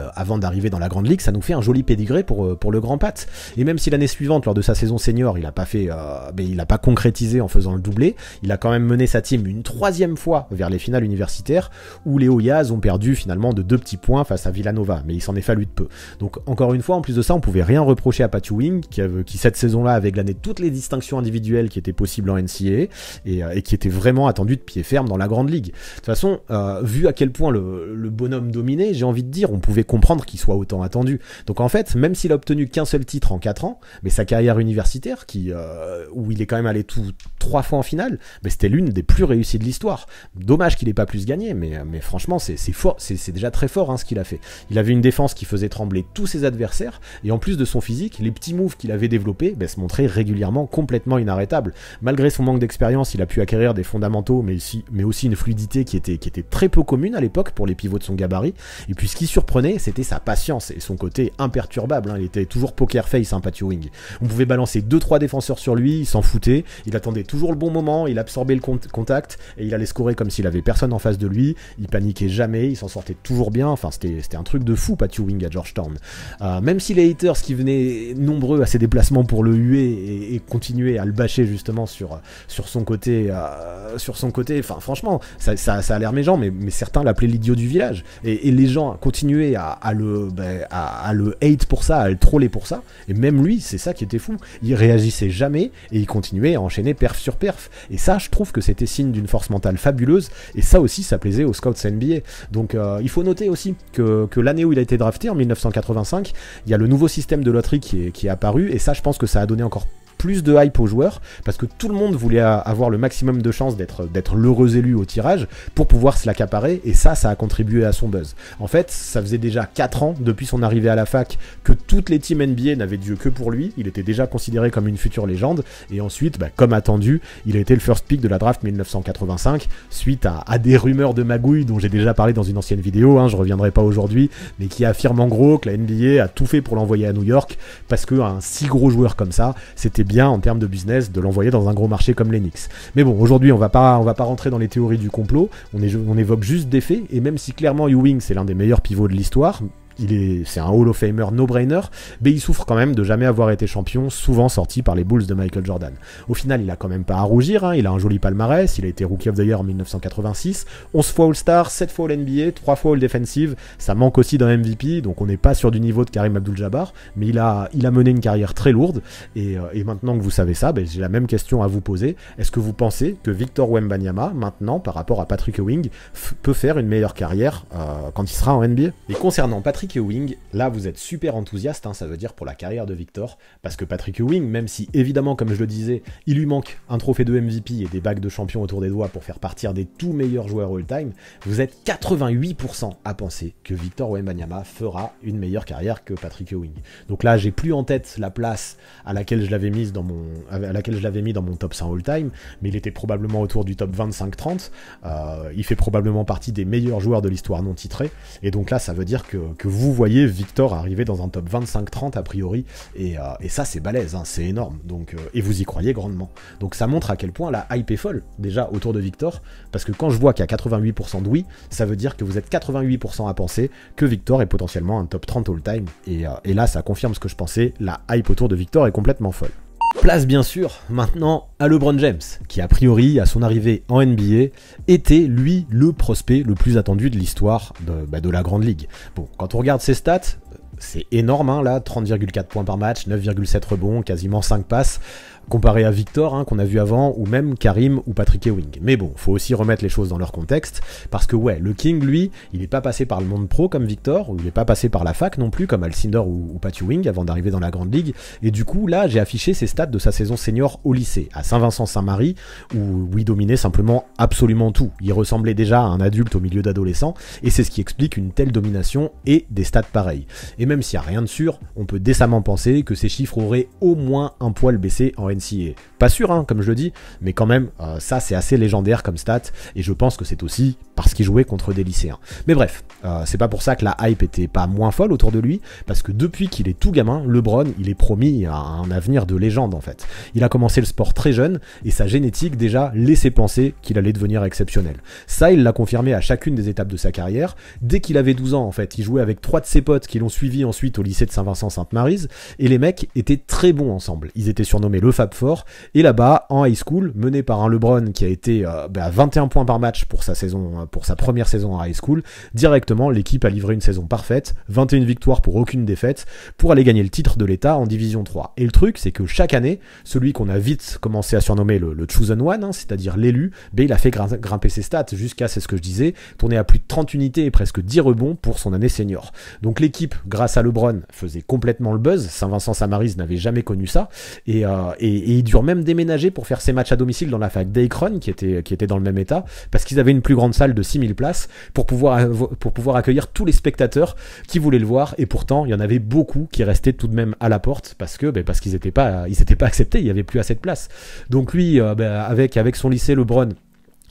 dans la grande ligue, ça nous fait un joli pédigré pour le grand Pat. Et même si l'année suivante, lors de sa saison senior, il a pas concrétisé en faisant le doublé, il a quand même mené sa team une 3e fois vers les finales universitaires, où les Hoyas ont perdu finalement de 2 petits points face à Villanova, mais il s'en est fallu de peu. Donc encore une fois, en plus de ça, on pouvait rien reprocher à Pat Ewing, qui cette saison-là avait glané toutes les distinctions individuelles qui étaient possibles en NCAA, et qui était vraiment attendu de pied ferme dans la grande ligue. De toute façon, vu à quel point le bonhomme dominait, j'ai envie de dire, on pouvait comprendre qu'il soit autant attendu. Donc en fait, même s'il a obtenu qu'un seul titre en 4 ans, mais sa carrière universitaire, où il est quand même allé 3 fois en finale, mais c'était l'une des plus réussies de l'histoire. Dommage qu'il ait pas plus gagné, mais franchement, c'est fort, c'est déjà très fort, hein, ce qu'il a fait. Il avait une défense qui faisait trembler tous ses adversaires, et en plus de son physique, les petits moves qu'il avait développés se montraient régulièrement complètement inarrêtables. Malgré son manque d'expérience, il a pu acquérir des fondamentaux, mais aussi une fluidité qui était très peu commune à l'époque pour les pivots de son gabarit. Et puis ce qui surprenait, c'était sa patience et son côté imperturbable, hein. Il était toujours poker face, hein, Pat Ewing. On pouvait balancer 2-3 défenseurs sur lui, il s'en foutait, il attendait toujours le bon moment, il absorbait le contact, et il allait scorer comme s'il avait personne en face de lui, il paniquait jamais, il s'en sortait toujours bien, enfin c'était un truc de fou, Pat Ewing à Georgetown. Même si les haters qui venaient nombreux à ses déplacements pour le huer et continuaient à le bâcher justement sur son côté, enfin franchement, ça a l'air méchant, mais certains l'appelaient l'idiot du village, et les gens continuaient à le hate pour ça, à le troller pour ça, et même lui, c'est ça qui était fou, il réagissait jamais, et il continuait à enchaîner perf sur perf, et ça, je trouve que c'était signe d'une force mentale fabuleuse, et ça aussi, ça plaisait aux scouts NBA. Donc il faut noter aussi que l'année où il a été drafté, en 1985, il y a le nouveau système de loterie qui est apparu, et ça, je pense que ça a donné encore plus de hype aux joueurs, parce que tout le monde voulait avoir le maximum de chances d'être l'heureux élu au tirage pour pouvoir se l'accaparer, et ça a contribué à son buzz. En fait, ça faisait déjà 4 ans depuis son arrivée à la fac que toutes les teams NBA n'avaient d'yeux que pour lui, il était déjà considéré comme une future légende, et ensuite, comme attendu, il a été le first pick de la draft 1985, suite à des rumeurs de magouille dont j'ai déjà parlé dans une ancienne vidéo, hein, je reviendrai pas aujourd'hui, mais qui affirment en gros que la NBA a tout fait pour l'envoyer à New York, parce qu'un si gros joueur comme ça, c'était bien en termes de business de l'envoyer dans un gros marché comme les Knicks. Mais bon, aujourd'hui on va pas rentrer dans les théories du complot, on évoque juste des faits, et même si clairement Ewing c'est l'un des meilleurs pivots de l'histoire, c'est un Hall of Famer no-brainer, mais il souffre quand même de jamais avoir été champion, souvent sorti par les Bulls de Michael Jordan. Au final, il a quand même pas à rougir, hein, il a un joli palmarès, il a été Rookie of the Year en 1986, 11 fois All-Star, 7 fois All-NBA, 3 fois All-Defensive, ça manque aussi d'un MVP, donc on n'est pas sur du niveau de Karim Abdul-Jabbar, mais il a mené une carrière très lourde, et maintenant que vous savez ça, j'ai la même question à vous poser, est-ce que vous pensez que Victor Wembanyama, maintenant, par rapport à Patrick Ewing, peut faire une meilleure carrière quand il sera en NBA? Et concernant Patrick Ewing, là vous êtes super enthousiaste, hein, ça veut dire pour la carrière de Victor, parce que Patrick Ewing, même si évidemment comme je le disais, il lui manque un trophée de MVP et des bagues de champion autour des doigts pour faire partir des tout meilleurs joueurs all-time, vous êtes 88% à penser que Victor Wembanyama fera une meilleure carrière que Patrick Ewing. Donc là j'ai plus en tête la place à laquelle je l'avais mis dans mon top 100 all-time, mais il était probablement autour du top 25-30, il fait probablement partie des meilleurs joueurs de l'histoire non titrée, et donc là ça veut dire que vous voyez Victor arriver dans un top 25-30 a priori, et ça c'est balèze, hein, c'est énorme, donc, et vous y croyez grandement. Donc ça montre à quel point la hype est folle, déjà autour de Victor, parce que quand je vois qu'il y a 88% de oui, ça veut dire que vous êtes 88% à penser que Victor est potentiellement un top 30 all-time, et là ça confirme ce que je pensais, la hype autour de Victor est complètement folle. Place bien sûr maintenant à LeBron James, qui a priori à son arrivée en NBA était lui le prospect le plus attendu de l'histoire de la grande ligue. Bon, quand on regarde ses stats, c'est énorme, hein, là, 30,4 points par match, 9,7 rebonds, quasiment 5 passes, comparé à Victor, hein, qu'on a vu avant, ou même Karim ou Patrick Ewing. Mais bon, faut aussi remettre les choses dans leur contexte, parce que ouais, le King, lui, il n'est pas passé par le monde pro comme Victor, ou il n'est pas passé par la fac non plus, comme Alcindor ou Pat Ewing, avant d'arriver dans la grande ligue, et du coup, là, j'ai affiché ses stats de sa saison senior au lycée, à Saint-Vincent-Saint-Marie, où il dominait simplement absolument tout. Il ressemblait déjà à un adulte au milieu d'adolescents, et c'est ce qui explique une telle domination et des stats pareils. Et même s'il n'y a rien de sûr, on peut décemment penser que ces chiffres auraient au moins un poil baissé en NCAA. Pas sûr, hein, comme je le dis, mais quand même, ça c'est assez légendaire comme stat, et je pense que c'est aussi parce qu'il jouait contre des lycéens. Mais bref, c'est pas pour ça que la hype était pas moins folle autour de lui, parce que depuis qu'il est tout gamin, LeBron, il est promis à un avenir de légende en fait. Il a commencé le sport très jeune, et sa génétique déjà laissait penser qu'il allait devenir exceptionnel. Ça, il l'a confirmé à chacune des étapes de sa carrière. Dès qu'il avait 12 ans, en fait, il jouait avec 3 de ses potes qui l'ont suivi ensuite au lycée de Saint-Vincent-Sainte-Maryse, et les mecs étaient très bons ensemble. Ils étaient surnommés le Fab Four, et là-bas, en high school, mené par un LeBron qui a été à 21 points par match pour sa première saison en high school, directement, l'équipe a livré une saison parfaite, 21 victoires pour aucune défaite, pour aller gagner le titre de l'État en Division 3. Et le truc, c'est que chaque année, celui qu'on a vite commencé à surnommer le Chosen One, hein, c'est-à-dire l'élu, il a fait grimper ses stats jusqu'à, c'est ce que je disais, tourner à plus de 30 unités et presque 10 rebonds pour son année senior. Donc l'équipe, grâce à LeBron, faisait complètement le buzz. Saint-Vincent-Saint-Maryse n'avait jamais connu ça, et ils durent même déménager pour faire ses matchs à domicile dans la fac d'Akron, qui était dans le même état, parce qu'ils avaient une plus grande salle de 6000 places pour pouvoir accueillir tous les spectateurs qui voulaient le voir, et pourtant il y en avait beaucoup qui restaient tout de même à la porte parce qu'ils n'étaient pas acceptés, il n'y avait plus assez de place. Donc lui, avec son lycée LeBron,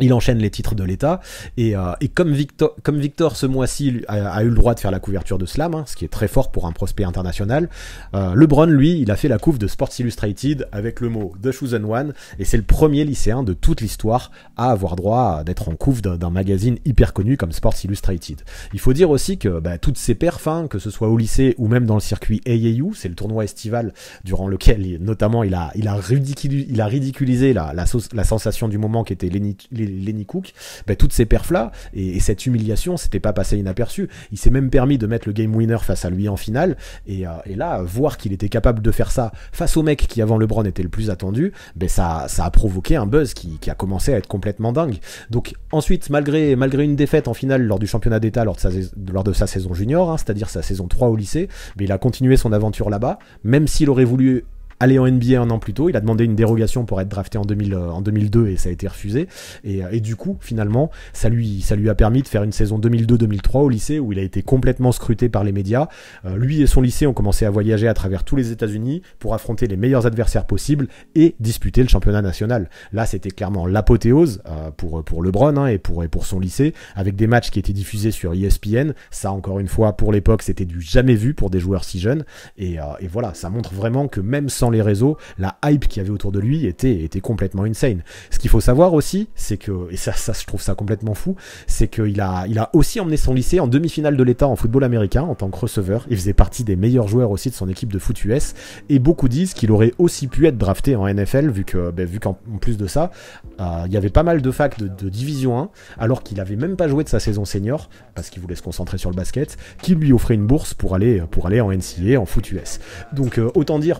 il enchaîne les titres de l'État, et comme Victor ce mois-ci a eu le droit de faire la couverture de Slam, hein, ce qui est très fort pour un prospect international, LeBron, lui, il a fait la couve de Sports Illustrated avec le mot The Chosen One, et c'est le premier lycéen de toute l'histoire à avoir droit d'être en couve d'un magazine hyper connu comme Sports Illustrated. Il faut dire aussi que toutes ces perfs, hein, que ce soit au lycée ou même dans le circuit AAU, c'est le tournoi estival durant lequel notamment il a ridiculisé la sensation du moment qui était Lenny Cook, toutes ces perfs là et cette humiliation, c'était pas passé inaperçu. Il s'est même permis de mettre le game winner face à lui en finale, et là, voir qu'il était capable de faire ça face au mec qui avant LeBron était le plus attendu, ça a provoqué un buzz qui a commencé à être complètement dingue. Donc ensuite, malgré une défaite en finale lors du championnat d'État lors de sa saison junior, hein, c'est-à-dire sa saison 3 au lycée, il a continué son aventure là-bas, même s'il aurait voulu aller en NBA un an plus tôt. Il a demandé une dérogation pour être drafté en 2002 et ça a été refusé. Et du coup, finalement, ça lui a permis de faire une saison 2002-2003 au lycée où il a été complètement scruté par les médias. Lui et son lycée ont commencé à voyager à travers tous les États-Unis pour affronter les meilleurs adversaires possibles et disputer le championnat national. Là, c'était clairement l'apothéose pour LeBron, hein, et pour son lycée, avec des matchs qui étaient diffusés sur ESPN. Ça, encore une fois, pour l'époque, c'était du jamais vu pour des joueurs si jeunes. Et voilà, ça montre vraiment que même sans les réseaux, la hype qu'il y avait autour de lui était complètement insane. Ce qu'il faut savoir aussi, c'est que, et ça je trouve ça complètement fou, c'est qu'il a aussi emmené son lycée en demi-finale de l'État en football américain en tant que receveur. Il faisait partie des meilleurs joueurs aussi de son équipe de foot US, et beaucoup disent qu'il aurait aussi pu être drafté en NFL vu qu'en plus de ça, il y avait pas mal de facs de Division 1, alors qu'il avait même pas joué de sa saison senior parce qu'il voulait se concentrer sur le basket, qui lui offrait une bourse pour aller en NCAA, en foot US. Donc autant dire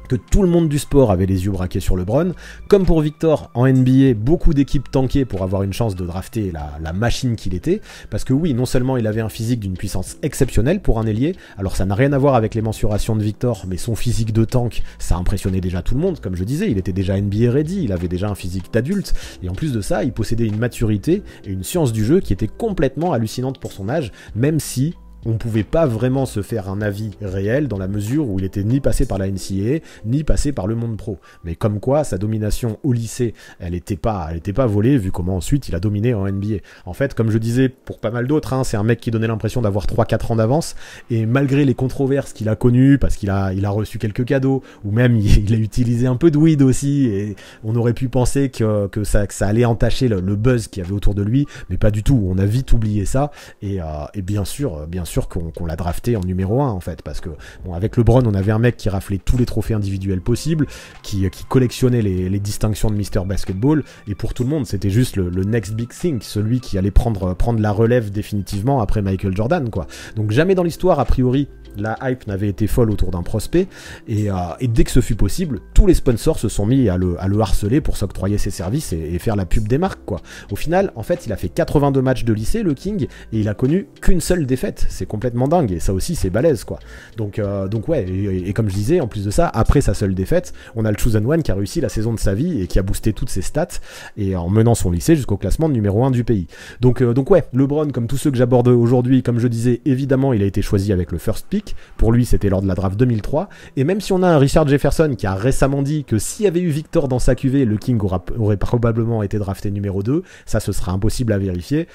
que tout le monde du sport avait les yeux braqués sur LeBron. Comme pour Victor, en NBA, beaucoup d'équipes tankaient pour avoir une chance de drafter la machine qu'il était, parce que oui, non seulement il avait un physique d'une puissance exceptionnelle pour un ailier, alors ça n'a rien à voir avec les mensurations de Victor, mais son physique de tank, ça impressionnait déjà tout le monde, comme je disais, il était déjà NBA ready, il avait déjà un physique d'adulte, et en plus de ça, il possédait une maturité et une science du jeu qui était complètement hallucinante pour son âge, même si on ne pouvait pas vraiment se faire un avis réel dans la mesure où il était ni passé par la NCAA, ni passé par le monde pro. Mais comme quoi, sa domination au lycée, elle était pas volée, vu comment ensuite il a dominé en NBA. En fait, comme je disais pour pas mal d'autres, hein, c'est un mec qui donnait l'impression d'avoir 3-4 ans d'avance, et malgré les controverses qu'il a connues, parce qu'il a reçu quelques cadeaux, ou même il a utilisé un peu de weed aussi, et on aurait pu penser que ça allait entacher le buzz qu'il y avait autour de lui, mais pas du tout. On a vite oublié ça, et bien sûr qu'on l'a drafté en numéro 1 en fait, parce que avec LeBron on avait un mec qui raflait tous les trophées individuels possibles, qui collectionnait les distinctions de Mr. Basketball, et pour tout le monde c'était juste le next big thing, celui qui allait prendre la relève définitivement après Michael Jordan, quoi. Donc jamais dans l'histoire a priori la hype n'avait été folle autour d'un prospect, et dès que ce fut possible, tous les sponsors se sont mis à le harceler pour s'octroyer ses services et faire la pub des marques, quoi. Au final, en fait, il a fait 82 matchs de lycée, le King, et il a connu qu'une seule défaite. C'est complètement dingue, et ça aussi, c'est balèze, quoi. Donc ouais, et comme je disais, en plus de ça, après sa seule défaite, on a le Chosen One qui a réussi la saison de sa vie et qui a boosté toutes ses stats, et en menant son lycée jusqu'au classement numéro 1 du pays. Donc ouais, LeBron, comme tous ceux que j'aborde aujourd'hui, comme je disais, évidemment, il a été choisi avec le first pick. historique. Pour lui, c'était lors de la draft 2003. Et même si on a un Richard Jefferson qui a récemment dit que s'il y avait eu Victor dans sa QV, le King aurait probablement été drafté numéro 2, ça ce sera impossible à vérifier.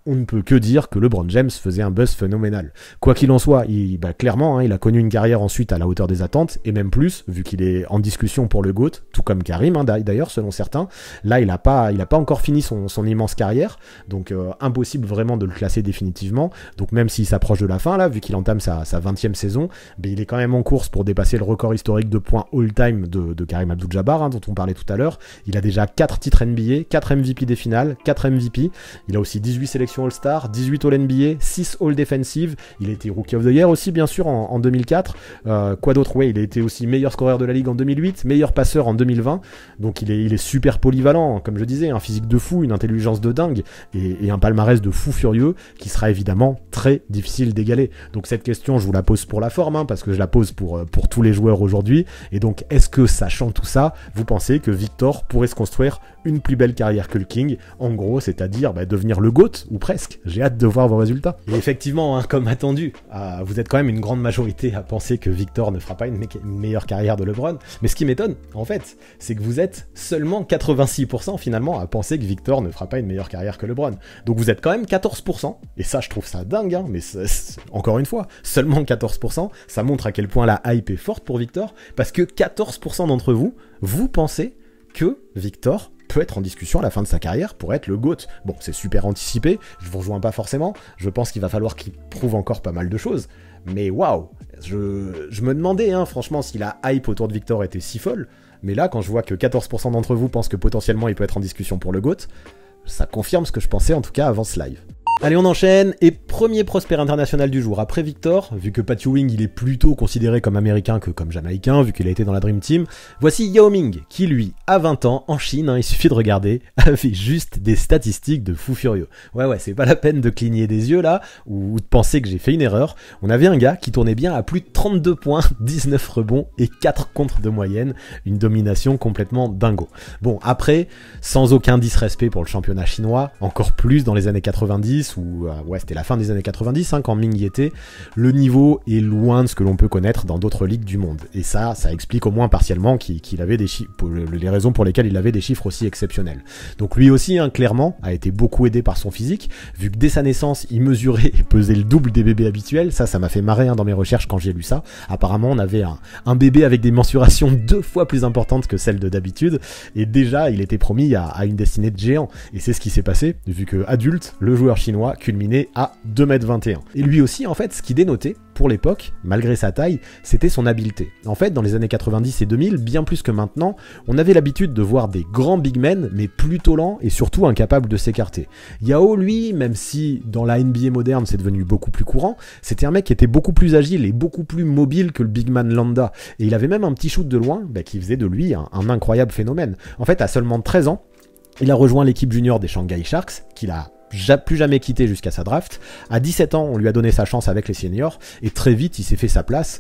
On ne peut que dire que LeBron James faisait un buzz phénoménal. Quoi qu'il en soit, clairement, il a connu une carrière ensuite à la hauteur des attentes, et même plus, vu qu'il est en discussion pour le GOAT, tout comme Karim, d'ailleurs, selon certains. Là, il n'a pas encore fini son immense carrière, donc impossible vraiment de le classer définitivement. Donc même s'il s'approche de la fin, là, vu qu'il entame sa 20e saison, il est quand même en course pour dépasser le record historique de points all-time de Karim Abdul-Jabbar, dont on parlait tout à l'heure. Il a déjà 4 titres NBA, 4 MVP des finales, 4 MVP. Il a aussi 18 sélections All-Star, 18 All-NBA, 6 All-Defensive. Il a été Rookie of the Year aussi, bien sûr, en 2004. Quoi d'autre? Ouais, il a été aussi meilleur scoreur de la Ligue en 2008, meilleur passeur en 2020. Donc il est super polyvalent, comme je disais, un physique de fou, une intelligence de dingue et un palmarès de fou furieux qui sera évidemment très difficile d'égaler. Donc cette question, je vous la pose pour la forme, parce que je la pose pour tous les joueurs aujourd'hui. Et donc, est-ce que, sachant tout ça, vous pensez que Victor pourrait se construire une plus belle carrière que le King, en gros, c'est-à-dire devenir le GOAT, ou presque? J'ai hâte de voir vos résultats. Et effectivement, comme attendu, vous êtes quand même une grande majorité à penser que Victor ne fera pas une meilleure carrière de LeBron. Mais ce qui m'étonne, en fait, c'est que vous êtes seulement 86% finalement à penser que Victor ne fera pas une meilleure carrière que LeBron. Donc vous êtes quand même 14%, et ça je trouve ça dingue, mais encore une fois, seulement 14%, ça montre à quel point la hype est forte pour Victor, parce que 14% d'entre vous, vous pensez que Victor peut être en discussion à la fin de sa carrière pour être le GOAT. Bon, c'est super anticipé, je vous rejoins pas forcément, je pense qu'il va falloir qu'il prouve encore pas mal de choses, mais waouh, je me demandais, franchement, si la hype autour de Victor était si folle, mais là, quand je vois que 14% d'entre vous pensent que potentiellement il peut être en discussion pour le GOAT, ça confirme ce que je pensais en tout cas avant ce live. Allez, on enchaîne, et premier prospect international du jour après Victor, vu que Pat Ewing il est plutôt considéré comme américain que comme jamaïcain, vu qu'il a été dans la Dream Team, voici Yao Ming, qui lui, à 20 ans, en Chine, il suffit de regarder, avait juste des statistiques de fou furieux. Ouais, c'est pas la peine de cligner des yeux là, ou de penser que j'ai fait une erreur. On avait un gars qui tournait bien à plus de 32 points, 19 rebonds et 4 contres de moyenne, une domination complètement dingo. Bon, après, sans aucun disrespect pour le championnat chinois, encore plus dans les années 90, où c'était la fin des années 90 quand Ming y était, le niveau est loin de ce que l'on peut connaître dans d'autres ligues du monde. Et ça explique au moins partiellement qu'il avait des chiffres, les raisons pour lesquelles il avait des chiffres aussi exceptionnels. Donc lui aussi, clairement, a été beaucoup aidé par son physique, vu que dès sa naissance, il mesurait et pesait le double des bébés habituels. Ça m'a fait marrer dans mes recherches quand j'ai lu ça. Apparemment, on avait un bébé avec des mensurations 2 fois plus importantes que celles de d'habitude, et déjà, il était promis à une destinée de géant. Et c'est ce qui s'est passé, vu que adulte, le joueur chinois culminé à 2,21 m. Et lui aussi, en fait, ce qui dénotait, pour l'époque, malgré sa taille, c'était son habileté. En fait, dans les années 90 et 2000, bien plus que maintenant, on avait l'habitude de voir des grands big men, mais plutôt lents et surtout incapables de s'écarter. Yao, lui, même si dans la NBA moderne c'est devenu beaucoup plus courant, c'était un mec qui était beaucoup plus agile et beaucoup plus mobile que le big man lambda. Et il avait même un petit shoot de loin qui faisait de lui un incroyable phénomène. En fait, à seulement 13 ans, il a rejoint l'équipe junior des Shanghai Sharks, qu'il a plus jamais quitté jusqu'à sa draft. À 17 ans, on lui a donné sa chance avec les seniors, et très vite, il s'est fait sa place,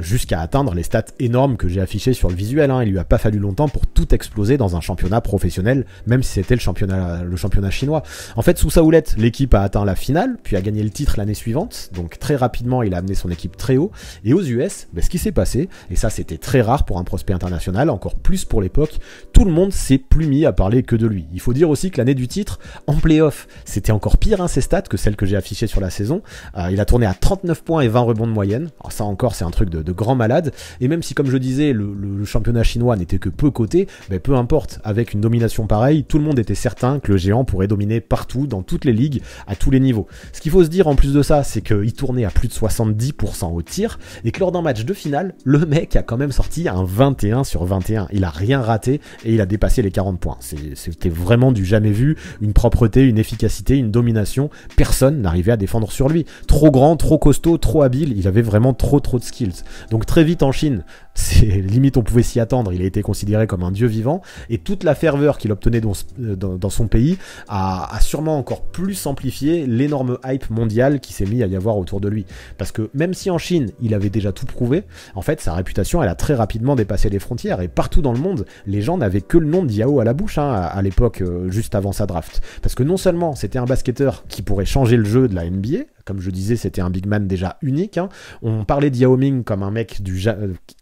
jusqu'à atteindre les stats énormes que j'ai affichées sur le visuel. Il lui a pas fallu longtemps pour tout exploser dans un championnat professionnel, même si c'était le championnat chinois. En fait, sous sa houlette, l'équipe a atteint la finale, puis a gagné le titre l'année suivante, donc très rapidement, il a amené son équipe très haut, et aux US, ce qui s'est passé, et ça c'était très rare pour un prospect international, encore plus pour l'époque, tout le monde s'est plus mis à parler que de lui. Il faut dire aussi que l'année du titre, en play-off, c'était encore pire ses stats que celles que j'ai affichées sur la saison. Il a tourné à 39 points et 20 rebonds de moyenne. Alors ça encore, c'est un truc de grand malade. Et même si, comme je disais, le championnat chinois n'était que peu coté, peu importe. Avec une domination pareille, tout le monde était certain que le géant pourrait dominer partout, dans toutes les ligues, à tous les niveaux. Ce qu'il faut se dire en plus de ça, c'est qu'il tournait à plus de 70% au tir, et que lors d'un match de finale, le mec a quand même sorti un 21 sur 21. Il a rien raté, et il a dépassé les 40 points. C'était vraiment du jamais vu, une propreté, une efficacité, une domination. Personne n'arrivait à défendre sur lui. Trop grand, trop costaud, trop habile, il avait vraiment trop de skills. Donc très vite en Chine, c'est limite on pouvait s'y attendre, il a été considéré comme un dieu vivant, et toute la ferveur qu'il obtenait dans son pays a sûrement encore plus amplifié l'énorme hype mondiale qui s'est mis à y avoir autour de lui. Parce que même si en Chine, il avait déjà tout prouvé, en fait sa réputation elle a très rapidement dépassé les frontières, et partout dans le monde, les gens n'avaient que le nom de Yao à la bouche à l'époque, juste avant sa draft. Parce que non seulement c'était un basketteur qui pourrait changer le jeu de la NBA, comme je disais, c'était un big man déjà unique, hein. On parlait de Yao Ming comme un mec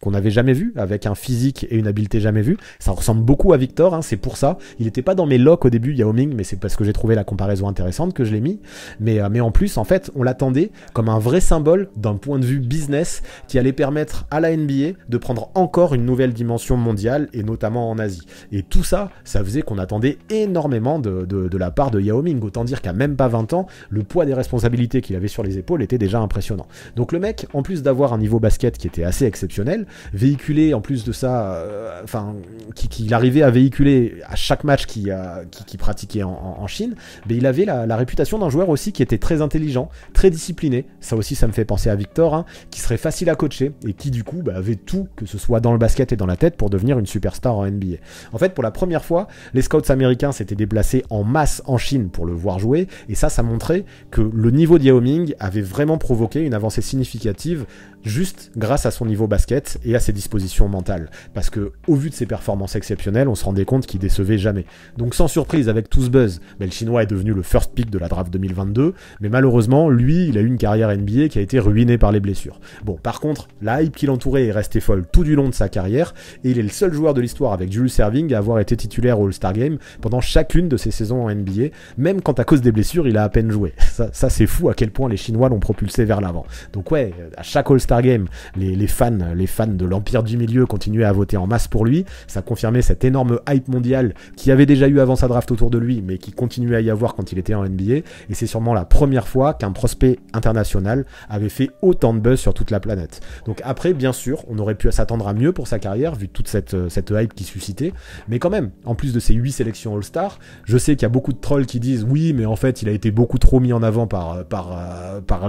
qu'on n'avait jamais vu, avec un physique et une habileté jamais vue. Ça ressemble beaucoup à Victor, hein, c'est pour ça. Il n'était pas dans mes locks au début, Yao Ming, mais c'est parce que j'ai trouvé la comparaison intéressante que je l'ai mis. Mais en plus, en fait, on l'attendait comme un vrai symbole d'un point de vue business qui allait permettre à la NBA de prendre encore une nouvelle dimension mondiale, et notamment en Asie. Et tout ça, ça faisait qu'on attendait énormément de la part de Yao Ming. Autant dire qu'à même pas 20 ans, le poids des responsabilités qu'il avait sur les épaules était déjà impressionnant. Donc le mec, en plus d'avoir un niveau basket qui était assez exceptionnel, véhiculé en plus de ça, qu'il arrivait à véhiculer à chaque match qu'il pratiquait en Chine, mais il avait la réputation d'un joueur aussi qui était très intelligent, très discipliné. Ça aussi, ça me fait penser à Victor, hein, qui serait facile à coacher et qui du coup avait tout, que ce soit dans le basket et dans la tête, pour devenir une superstar en NBA. En fait, pour la première fois, les scouts américains s'étaient déplacés en masse en Chine pour le voir jouer, et ça montrait que le niveau de Yao Ming avait vraiment provoqué une avancée significative juste grâce à son niveau basket et à ses dispositions mentales. Parce que, au vu de ses performances exceptionnelles, on se rendait compte qu'il décevait jamais. Donc sans surprise, avec tout ce buzz, le Chinois est devenu le first pick de la draft 2022, mais malheureusement, lui, il a eu une carrière NBA qui a été ruinée par les blessures. Bon, par contre, la hype qui l'entourait est restée folle tout du long de sa carrière, et il est le seul joueur de l'histoire avec Julius Erving à avoir été titulaire au All-Star Game pendant chacune de ses saisons en NBA, même quand à cause des blessures, il a à peine joué. Ça c'est fou à quel point les Chinois l'ont propulsé vers l'avant. Donc ouais, à chaque All-Star Game, les fans de l'Empire du Milieu continuaient à voter en masse pour lui. Ça confirmait cette énorme hype mondiale qui avait déjà eu avant sa draft autour de lui, mais qui continuait à y avoir quand il était en NBA. Et c'est sûrement la première fois qu'un prospect international avait fait autant de buzz sur toute la planète. Donc après, bien sûr, on aurait pu s'attendre à mieux pour sa carrière, vu toute cette hype qui suscitait. Mais quand même, en plus de ses 8 sélections All-Star, je sais qu'il y a beaucoup de trolls qui disent oui, mais en fait, il a été beaucoup trop mis en avant par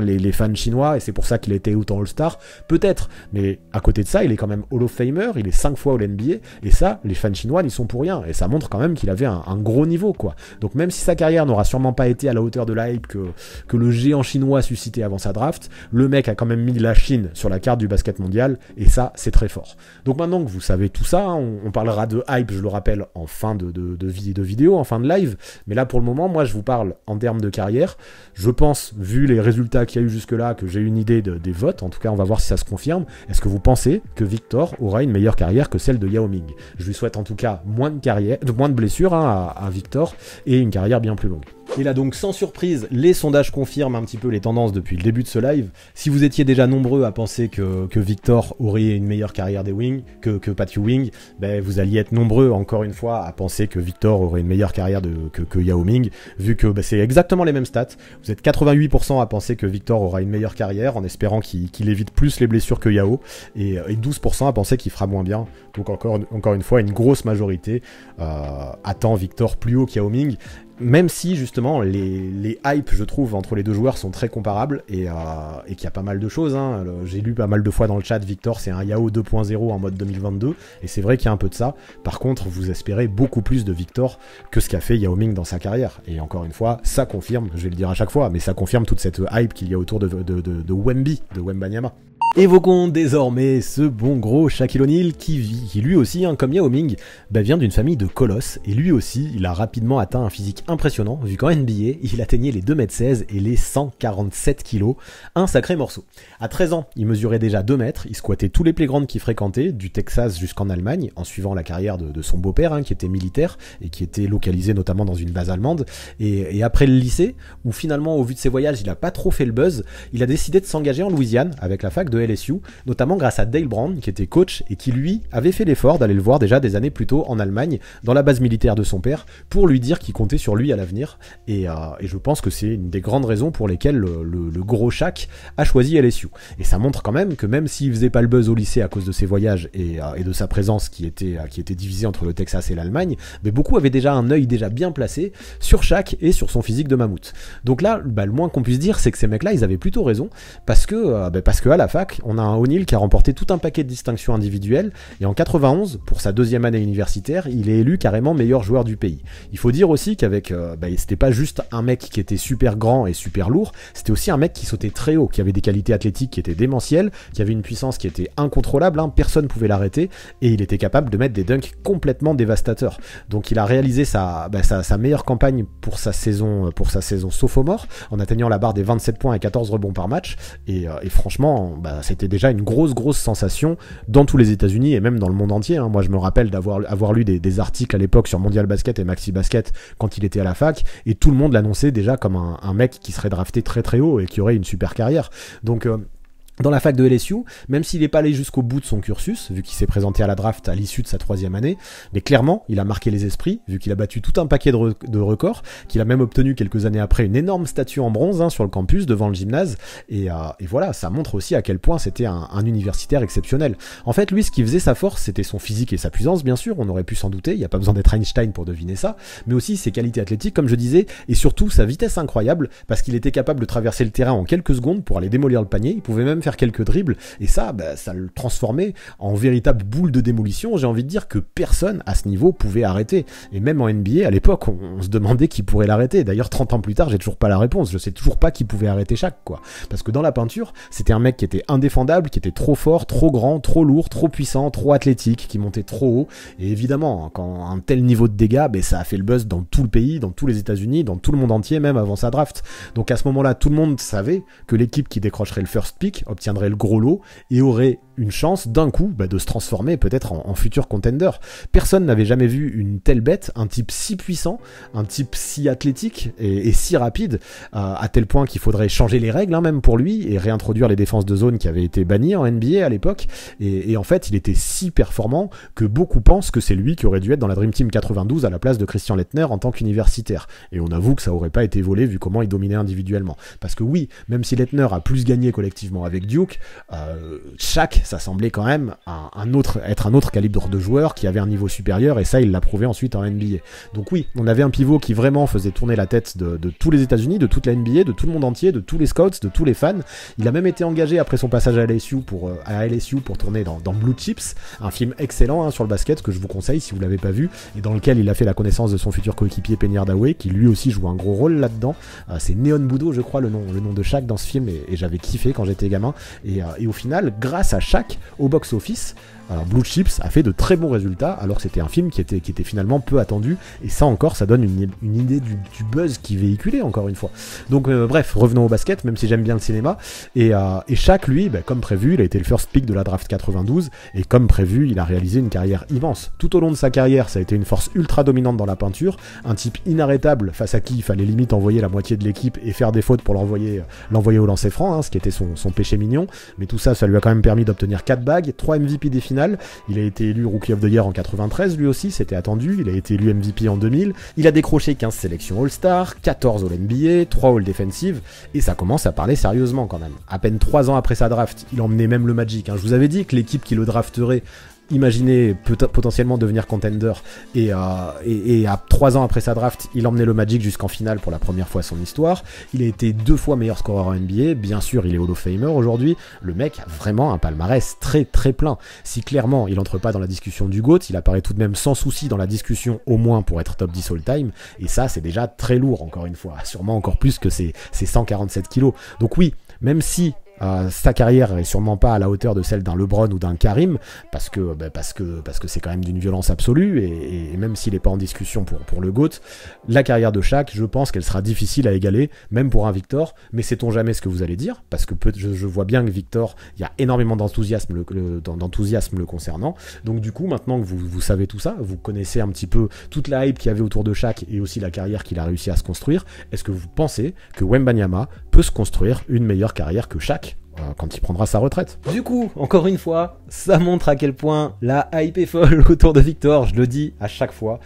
les fans chinois, et c'est pour ça qu'il a été autant All-Star. Peut-être, mais à côté de ça, il est quand même Hall of Famer, il est 5 fois All-NBA, et ça, les fans chinois n'y sont pour rien, et ça montre quand même qu'il avait un gros niveau, quoi. Donc même si sa carrière n'aura sûrement pas été à la hauteur de la hype que le géant chinois suscitait avant sa draft, le mec a quand même mis la Chine sur la carte du basket mondial, et ça, c'est très fort. Donc maintenant que vous savez tout ça, hein, on parlera de hype, je le rappelle, en fin de vidéo, en fin de live, mais là pour le moment, moi je vous parle en termes de carrière. Je pense, vu les résultats qu'il y a eu jusque-là, que j'ai une idée des votes. En tout cas, on va voir si ça se confirme. Est-ce que vous pensez que Victor aura une meilleure carrière que celle de Yao Ming? Je lui souhaite en tout cas moins de blessures, hein, à Victor, et une carrière bien plus longue. Et là donc, sans surprise, les sondages confirment un petit peu les tendances depuis le début de ce live. Si vous étiez déjà nombreux à penser que Victor aurait une meilleure carrière des Wings, que Pat Ewing, vous alliez être nombreux encore une fois à penser que Victor aurait une meilleure carrière que Yao Ming, vu que c'est exactement les mêmes stats. Vous êtes 88% à penser que Victor aura une meilleure carrière, en espérant qu'il évite plus les blessures que Yao, et 12% à penser qu'il fera moins bien. Donc encore une fois, une grosse majorité attend Victor plus haut qu'Yao Ming. Même si justement les hypes, je trouve, entre les deux joueurs sont très comparables, et qu'il y a pas mal de choses, hein. J'ai lu pas mal de fois dans le chat, Victor c'est un Yao 2.0 en mode 2022, et c'est vrai qu'il y a un peu de ça. Par contre, vous espérez beaucoup plus de Victor que ce qu'a fait Yao Ming dans sa carrière, et encore une fois, ça confirme, je vais le dire à chaque fois, mais ça confirme toute cette hype qu'il y a autour de Wemby, de Wembanyama. Évoquons désormais ce bon gros Shaquille O'Neal qui lui aussi, hein, comme Yao Ming, vient d'une famille de colosses, et lui aussi, il a rapidement atteint un physique impressionnant, vu qu'en NBA, il atteignait les 2m16 et les 147 kg, un sacré morceau. À 13 ans, il mesurait déjà 2 mètres, il squattait tous les playgrounds qu'il fréquentait, du Texas jusqu'en Allemagne, en suivant la carrière de son beau-père, hein, qui était militaire, et qui était localisé notamment dans une base allemande, et après le lycée, où finalement, au vu de ses voyages, il a pas trop fait le buzz, il a décidé de s'engager en Louisiane, avec la fac de LSU, notamment grâce à Dale Brown, qui était coach et qui lui avait fait l'effort d'aller le voir déjà des années plus tôt en Allemagne, dans la base militaire de son père, pour lui dire qu'il comptait sur lui à l'avenir, et je pense que c'est une des grandes raisons pour lesquelles le gros Shaq a choisi LSU. Et ça montre quand même que même s'il faisait pas le buzz au lycée à cause de ses voyages et de sa présence qui était divisée entre le Texas et l'Allemagne, mais beaucoup avaient déjà un œil déjà bien placé sur Shaq et sur son physique de mammouth. Donc là, le moins qu'on puisse dire, c'est que ces mecs-là, ils avaient plutôt raison, parce que à la fac, Shaq, on a un O'Neal qui a remporté tout un paquet de distinctions individuelles, et en 91, pour sa deuxième année universitaire, il est élu carrément meilleur joueur du pays. Il faut dire aussi qu'avec, c'était pas juste un mec qui était super grand et super lourd, c'était aussi un mec qui sautait très haut, qui avait des qualités athlétiques qui étaient démentielles, qui avait une puissance qui était incontrôlable, hein, personne pouvait l'arrêter, et il était capable de mettre des dunks complètement dévastateurs. Donc il a réalisé sa meilleure campagne pour sa saison sophomore, en atteignant la barre des 27 points et 14 rebonds par match, et franchement, c'était déjà une grosse sensation dans tous les États-Unis et même dans le monde entier, hein. Moi je me rappelle d'avoir lu des articles à l'époque sur Mondial Basket et Maxi Basket quand il était à la fac, et tout le monde l'annonçait déjà comme un mec qui serait drafté très haut et qui aurait une super carrière. Donc dans la fac de LSU, même s'il n'est pas allé jusqu'au bout de son cursus, vu qu'il s'est présenté à la draft à l'issue de sa 3e année, mais clairement, il a marqué les esprits, vu qu'il a battu tout un paquet de records, qu'il a même obtenu quelques années après une énorme statue en bronze, hein, sur le campus, devant le gymnase, et voilà, ça montre aussi à quel point c'était un universitaire exceptionnel. En fait, lui, ce qui faisait sa force, c'était son physique et sa puissance, bien sûr, on aurait pu s'en douter, il n'y a pas besoin d'être Einstein pour deviner ça, mais aussi ses qualités athlétiques, comme je disais, et surtout sa vitesse incroyable, parce qu'il était capable de traverser le terrain en quelques secondes pour aller démolir le panier, il pouvait même faire quelques dribbles, et ça le transformait en véritable boule de démolition. J'ai envie de dire que personne à ce niveau pouvait arrêter, et même en NBA à l'époque on se demandait qui pourrait l'arrêter. D'ailleurs 30 ans plus tard, j'ai toujours pas la réponse, je sais toujours pas qui pouvait arrêter Shaq, quoi, parce que dans la peinture c'était un mec qui était indéfendable, qui était trop fort, trop grand, trop lourd, trop puissant, trop athlétique, qui montait trop haut, et évidemment quand un tel niveau de dégâts, ça a fait le buzz dans tout le pays, dans tous les États-Unis, dans tout le monde entier, même avant sa draft. Donc à ce moment-là, tout le monde savait que l'équipe qui décrocherait le first pick obtiendrait le gros lot et aurait une chance d'un coup de se transformer peut-être en futur contender. Personne n'avait jamais vu une telle bête, un type si puissant, un type si athlétique et si rapide, à tel point qu'il faudrait changer les règles, hein, même pour lui, et réintroduire les défenses de zone qui avaient été bannies en NBA à l'époque, et en fait il était si performant que beaucoup pensent que c'est lui qui aurait dû être dans la Dream Team 92 à la place de Christian Laettner en tant qu'universitaire, et on avoue que ça aurait pas été volé vu comment il dominait individuellement, parce que oui, même si Laettner a plus gagné collectivement avec Duke, Shaq, ça semblait quand même être un autre calibre de joueur qui avait un niveau supérieur, et ça il l'a prouvé ensuite en NBA. Donc oui, on avait un pivot qui vraiment faisait tourner la tête de tous les États-Unis, de toute la NBA, de tout le monde entier, de tous les scouts, de tous les fans. Il a même été engagé après son passage à LSU pour tourner dans Blue Chips, un film excellent, hein, sur le basket que je vous conseille si vous l'avez pas vu, et dans lequel il a fait la connaissance de son futur coéquipier Penny Hardaway, qui lui aussi joue un gros rôle là-dedans. C'est Neon Budo, je crois, le nom de Shaq dans ce film, et j'avais kiffé quand j'étais gamin, et au final, grâce à Shaq, au box-office, alors Blue Chips a fait de très bons résultats, alors que c'était un film qui était finalement peu attendu, et ça encore, ça donne une idée du buzz qui véhiculait, encore une fois. Donc bref, revenons au basket, même si j'aime bien le cinéma, et Shaq, lui, comme prévu, il a été le first pick de la draft 92, et comme prévu, il a réalisé une carrière immense. Tout au long de sa carrière, ça a été une force ultra dominante dans la peinture, un type inarrêtable face à qui il fallait limite envoyer la moitié de l'équipe et faire des fautes pour l'envoyer au lancer franc, hein, ce qui était son péché mignon, mais tout ça lui a quand même permis d'obtenir 4 bagues, 3 MVP des finales. Il a été élu Rookie of the Year en 93, lui aussi, c'était attendu. Il a été élu MVP en 2000. Il a décroché 15 sélections All-Star, 14 All-NBA, 3 All-Defensive, et ça commence à parler sérieusement quand même. À peine 3 ans après sa draft, il emmenait même le Magic, hein. Je vous avais dit que l'équipe qui le drafterait imaginez potentiellement devenir contender, et à 3 ans après sa draft, il emmenait le Magic jusqu'en finale pour la première fois de son histoire. Il a été 2 fois meilleur scoreur en NBA, bien sûr il est Hall of Famer aujourd'hui. Le mec a vraiment un palmarès très très plein. Si clairement il entre pas dans la discussion du GOAT, il apparaît tout de même sans souci dans la discussion, au moins pour être top 10 all time, et ça c'est déjà très lourd, encore une fois, sûrement encore plus que ses 147 kilos. Donc oui, même si sa carrière est sûrement pas à la hauteur de celle d'un LeBron ou d'un Karim, parce que c'est quand même d'une violence absolue, et même s'il n'est pas en discussion pour le GOAT, la carrière de Shaq, je pense qu'elle sera difficile à égaler, même pour un Victor, mais sait-on jamais ce que vous allez dire, parce que je vois bien que Victor, il y a énormément d'enthousiasme le concernant, donc du coup, maintenant que vous savez tout ça, vous connaissez un petit peu toute la hype qu'il y avait autour de Shaq, et aussi la carrière qu'il a réussi à se construire, est-ce que vous pensez que Wembanyama peut se construire une meilleure carrière que Shaq quand il prendra sa retraite? Du coup, encore une fois, ça montre à quel point la hype est folle autour de Victor, je le dis à chaque fois.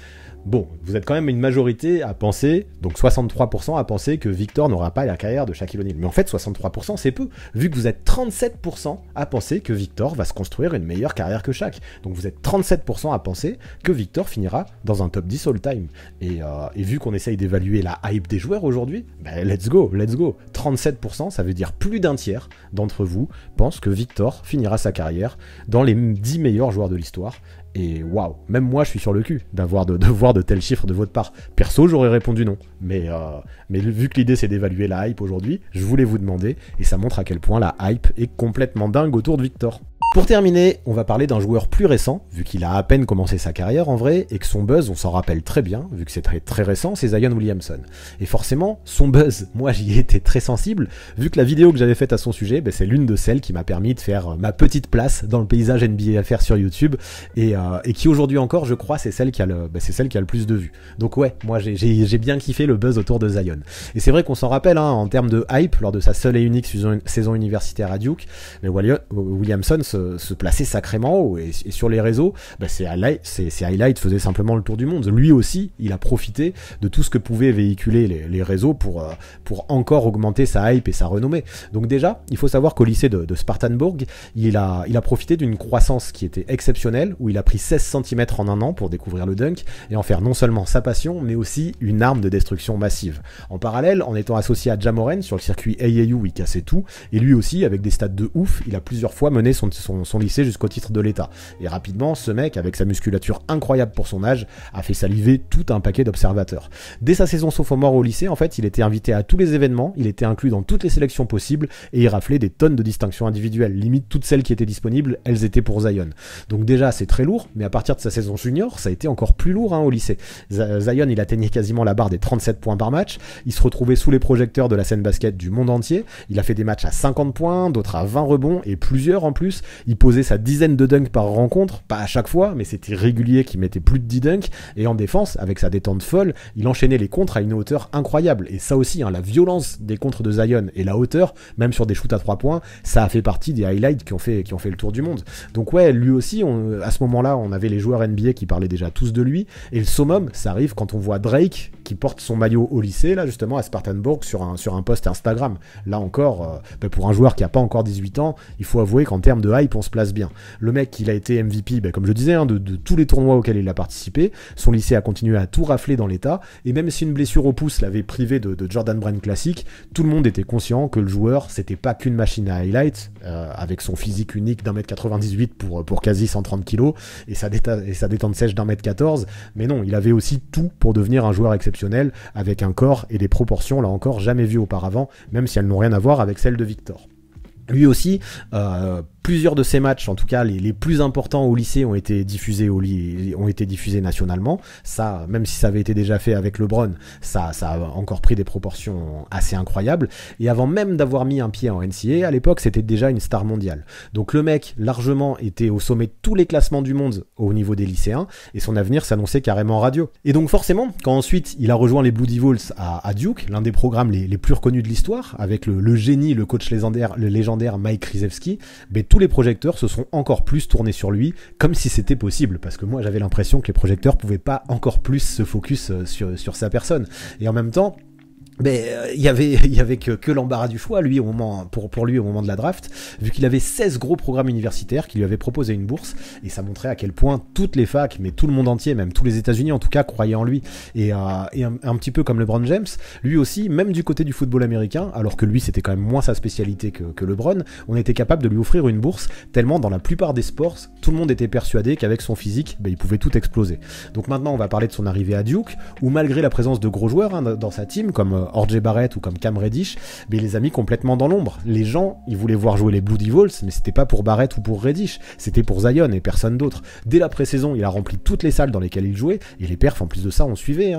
Bon, vous êtes quand même une majorité à penser, donc 63% à penser que Victor n'aura pas la carrière de Shaquille O'Neal. Mais en fait, 63% c'est peu, vu que vous êtes 37% à penser que Victor va se construire une meilleure carrière que Shaq. Donc vous êtes 37% à penser que Victor finira dans un top 10 all-time. Et vu qu'on essaye d'évaluer la hype des joueurs aujourd'hui, let's go. 37%, ça veut dire plus d'un tiers d'entre vous pense que Victor finira sa carrière dans les 10 meilleurs joueurs de l'histoire. Et waouh, même moi je suis sur le cul de voir de tels chiffres de votre part. Perso, j'aurais répondu non. Mais vu que l'idée c'est d'évaluer la hype aujourd'hui, je voulais vous demander, et ça montre à quel point la hype est complètement dingue autour de Victor. Pour terminer, on va parler d'un joueur plus récent, vu qu'il a à peine commencé sa carrière en vrai, et que son buzz, on s'en rappelle très bien, vu que c'est très, très récent, c'est Zion Williamson. Et forcément, son buzz, moi j'y ai été très sensible, vu que la vidéo que j'avais faite à son sujet, c'est l'une de celles qui m'a permis de faire ma petite place dans le paysage NBA à faire sur YouTube, et qui aujourd'hui encore, je crois, c'est celle qui a le plus de vues. Donc ouais, moi j'ai bien kiffé le buzz autour de Zion. Et c'est vrai qu'on s'en rappelle, hein, en termes de hype, lors de sa seule et unique saison universitaire à Duke, mais Williamson se plaçait sacrément haut, et sur les réseaux, ses highlights faisaient simplement le tour du monde. Lui aussi, il a profité de tout ce que pouvaient véhiculer les réseaux pour encore augmenter sa hype et sa renommée. Donc déjà, il faut savoir qu'au lycée de Spartanburg, il a profité d'une croissance qui était exceptionnelle, où il a pris 16 cm en un an pour découvrir le dunk, et en faire non seulement sa passion, mais aussi une arme de destruction massive. En parallèle, en étant associé à Ja Morant sur le circuit AAU, il cassait tout, et lui aussi, avec des stats de ouf, il a plusieurs fois mené son lycée jusqu'au titre de l'État. Et rapidement, ce mec, avec sa musculature incroyable pour son âge, a fait saliver tout un paquet d'observateurs. Dès sa saison sophomore au lycée, en fait, il était invité à tous les événements, il était inclus dans toutes les sélections possibles, et il raflait des tonnes de distinctions individuelles. Limite, toutes celles qui étaient disponibles, elles étaient pour Zion. Donc déjà, c'est très lourd, mais à partir de sa saison junior, ça a été encore plus lourd, hein, au lycée. Zion, il atteignait quasiment la barre des 37 points par match, il se retrouvait sous les projecteurs de la scène basket du monde entier, il a fait des matchs à 50 points, d'autres à 20 rebonds, et plusieurs en plus. Il posait sa dizaine de dunks par rencontre, pas à chaque fois, mais c'était régulier qu'il mettait plus de 10 dunks, et en défense, avec sa détente folle, il enchaînait les contres à une hauteur incroyable. Et ça aussi, hein, la violence des contres de Zion et la hauteur, même sur des shoots à 3 points, ça a fait partie des highlights qui ont fait le tour du monde. Donc ouais, lui aussi, à ce moment-là, on avait les joueurs NBA qui parlaient déjà tous de lui, et le summum, ça arrive quand on voit Drake qui porte son maillot au lycée, là justement à Spartanburg, sur un post Instagram. Là encore, pour un joueur qui a pas encore 18 ans, il faut avouer qu'en termes de hype, on se place bien. Le mec, il a été MVP, comme je disais, hein, de tous les tournois auxquels il a participé. Son lycée a continué à tout rafler dans l'état, et même si une blessure au pouce l'avait privé de Jordan Brand classique, tout le monde était conscient que le joueur, c'était pas qu'une machine à highlights, avec son physique unique d'1m98 pour quasi 130 kg, et sa détente sèche d'1m14, mais non, il avait aussi tout pour devenir un joueur exceptionnel, avec un corps et des proportions, là encore, jamais vues auparavant, même si elles n'ont rien à voir avec celles de Victor. Lui aussi, plusieurs de ses matchs, en tout cas les plus importants au lycée, ont été diffusés nationalement. Ça, même si ça avait été déjà fait avec LeBron, ça a encore pris des proportions assez incroyables. Et avant même d'avoir mis un pied en NCAA, à l'époque, c'était déjà une star mondiale. Donc le mec, largement, était au sommet de tous les classements du monde au niveau des lycéens, et son avenir s'annonçait carrément radio. Et donc forcément, quand ensuite il a rejoint les Blue Devils à Duke, l'un des programmes les plus reconnus de l'histoire, avec le génie, le coach légendaire Mike Krzyzewski, tous les projecteurs se sont encore plus tournés sur lui, comme si c'était possible, parce que moi j'avais l'impression que les projecteurs pouvaient pas encore plus se focus sur sa personne. Et en même temps, il y avait que l'embarras du choix, lui, pour lui, au moment de la draft, vu qu'il avait 16 gros programmes universitaires qui lui avaient proposé une bourse, et ça montrait à quel point toutes les facs, mais tout le monde entier, même tous les États-Unis en tout cas, croyaient en lui. Et un petit peu comme LeBron James, lui aussi, même du côté du football américain, alors que lui c'était quand même moins sa spécialité que LeBron, on était capable de lui offrir une bourse, tellement dans la plupart des sports, tout le monde était persuadé qu'avec son physique, il pouvait tout exploser. Donc maintenant on va parler de son arrivée à Duke, où malgré la présence de gros joueurs, hein, dans sa team, comme R.J. Barrett ou comme Cam Reddish, il les a mis complètement dans l'ombre. Les gens, ils voulaient voir jouer les Blue Devils, mais c'était pas pour Barrett ou pour Reddish, c'était pour Zion et personne d'autre. Dès la pré-saison, il a rempli toutes les salles dans lesquelles il jouait, et les perfs en plus de ça ont suivi.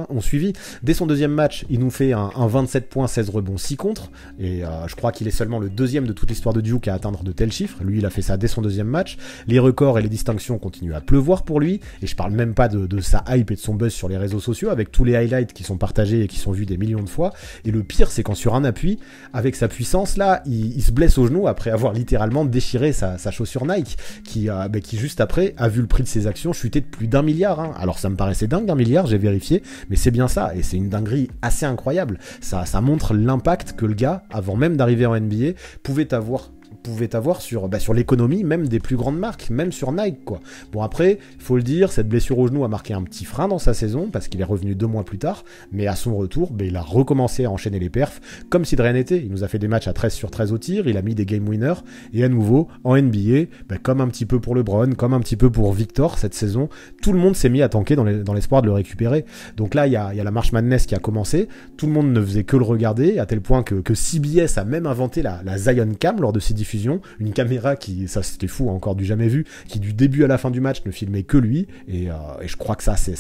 Dès son deuxième match, il nous fait un 27 points, 16 rebonds, 6 contre, et je crois qu'il est seulement le deuxième de toute l'histoire de Duke à atteindre de tels chiffres. Lui, il a fait ça dès son deuxième match. Les records et les distinctions continuent à pleuvoir pour lui, et je parle même pas de sa hype et de son buzz sur les réseaux sociaux, avec tous les highlights qui sont partagés et qui sont vus des millions de fois. Et le pire, c'est quand sur un appui, avec sa puissance là, il se blesse au genou après avoir littéralement déchiré sa chaussure Nike, qui juste après a vu le prix de ses actions chuter de plus d'1 milliard. Hein. Alors ça me paraissait dingue, 1 milliard, j'ai vérifié, mais c'est bien ça, et c'est une dinguerie assez incroyable. Ça montre l'impact que le gars, avant même d'arriver en NBA, pouvait avoir pouvait avoir sur l'économie même des plus grandes marques, même sur Nike, quoi. Bon, après, faut le dire, cette blessure au genou a marqué un petit frein dans sa saison, parce qu'il est revenu 2 mois plus tard, mais à son retour, il a recommencé à enchaîner les perfs, comme si de rien n'était. Il nous a fait des matchs à 13 sur 13 au tir, il a mis des game winners, et à nouveau, en NBA, comme un petit peu pour LeBron, comme un petit peu pour Victor cette saison, tout le monde s'est mis à tanker dans l'espoir de le récupérer. Donc là, il y a la March Madness qui a commencé, tout le monde ne faisait que le regarder, à tel point que CBS a même inventé la Zion Cam lors de ses diffusions, une caméra qui, ça c'était fou, encore du jamais vu, qui du début à la fin du match ne filmait que lui, et je crois que ça c'est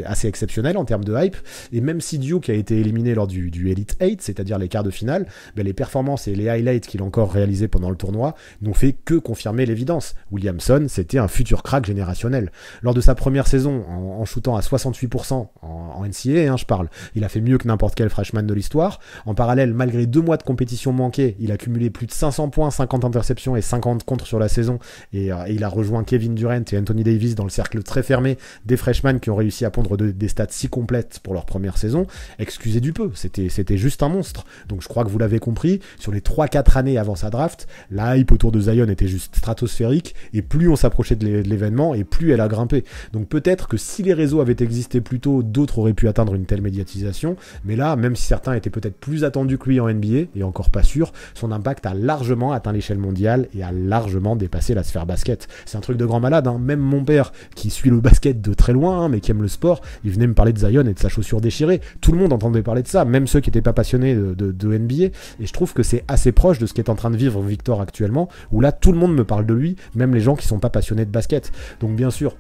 assez exceptionnel en termes de hype. Et même si Duke a été éliminé lors du Elite 8, c'est-à-dire les quarts de finale, les performances et les highlights qu'il a encore réalisés pendant le tournoi n'ont fait que confirmer l'évidence. Williamson, c'était un futur crack générationnel. Lors de sa première saison, en shootant à 68% en NCAA, je parle, il a fait mieux que n'importe quel freshman de l'histoire. En parallèle, malgré 2 mois de compétition manquée, il a cumulé plus de 500 points, 50 interceptions et 50 contres sur la saison, et il a rejoint Kevin Durant et Anthony Davis dans le cercle très fermé des freshmen qui ont réussi à pondre des stats si complètes pour leur première saison. Excusez du peu, c'était juste un monstre. Donc je crois que vous l'avez compris, sur les 3-4 années avant sa draft, la hype autour de Zion était juste stratosphérique, et plus on s'approchait de l'événement, et plus elle a grimpé. Donc peut-être que si les réseaux avaient existé plus tôt, d'autres auraient pu atteindre une telle médiatisation, mais là, même si certains étaient peut-être plus attendus que lui en NBA, et encore pas sûr, son impact a largement atteint l'échelle mondiale et a largement dépassé la sphère basket. C'est un truc de grand malade, même mon père, qui suit le basket de très loin, mais qui aime le sport, il venait me parler de Zion et de sa chaussure déchirée. Tout le monde entendait parler de ça, même ceux qui n'étaient pas passionnés de NBA, et je trouve que c'est assez proche de ce qu'est en train de vivre Victor actuellement, où là, tout le monde me parle de lui, même les gens qui sont pas passionnés de basket. Donc bien sûr,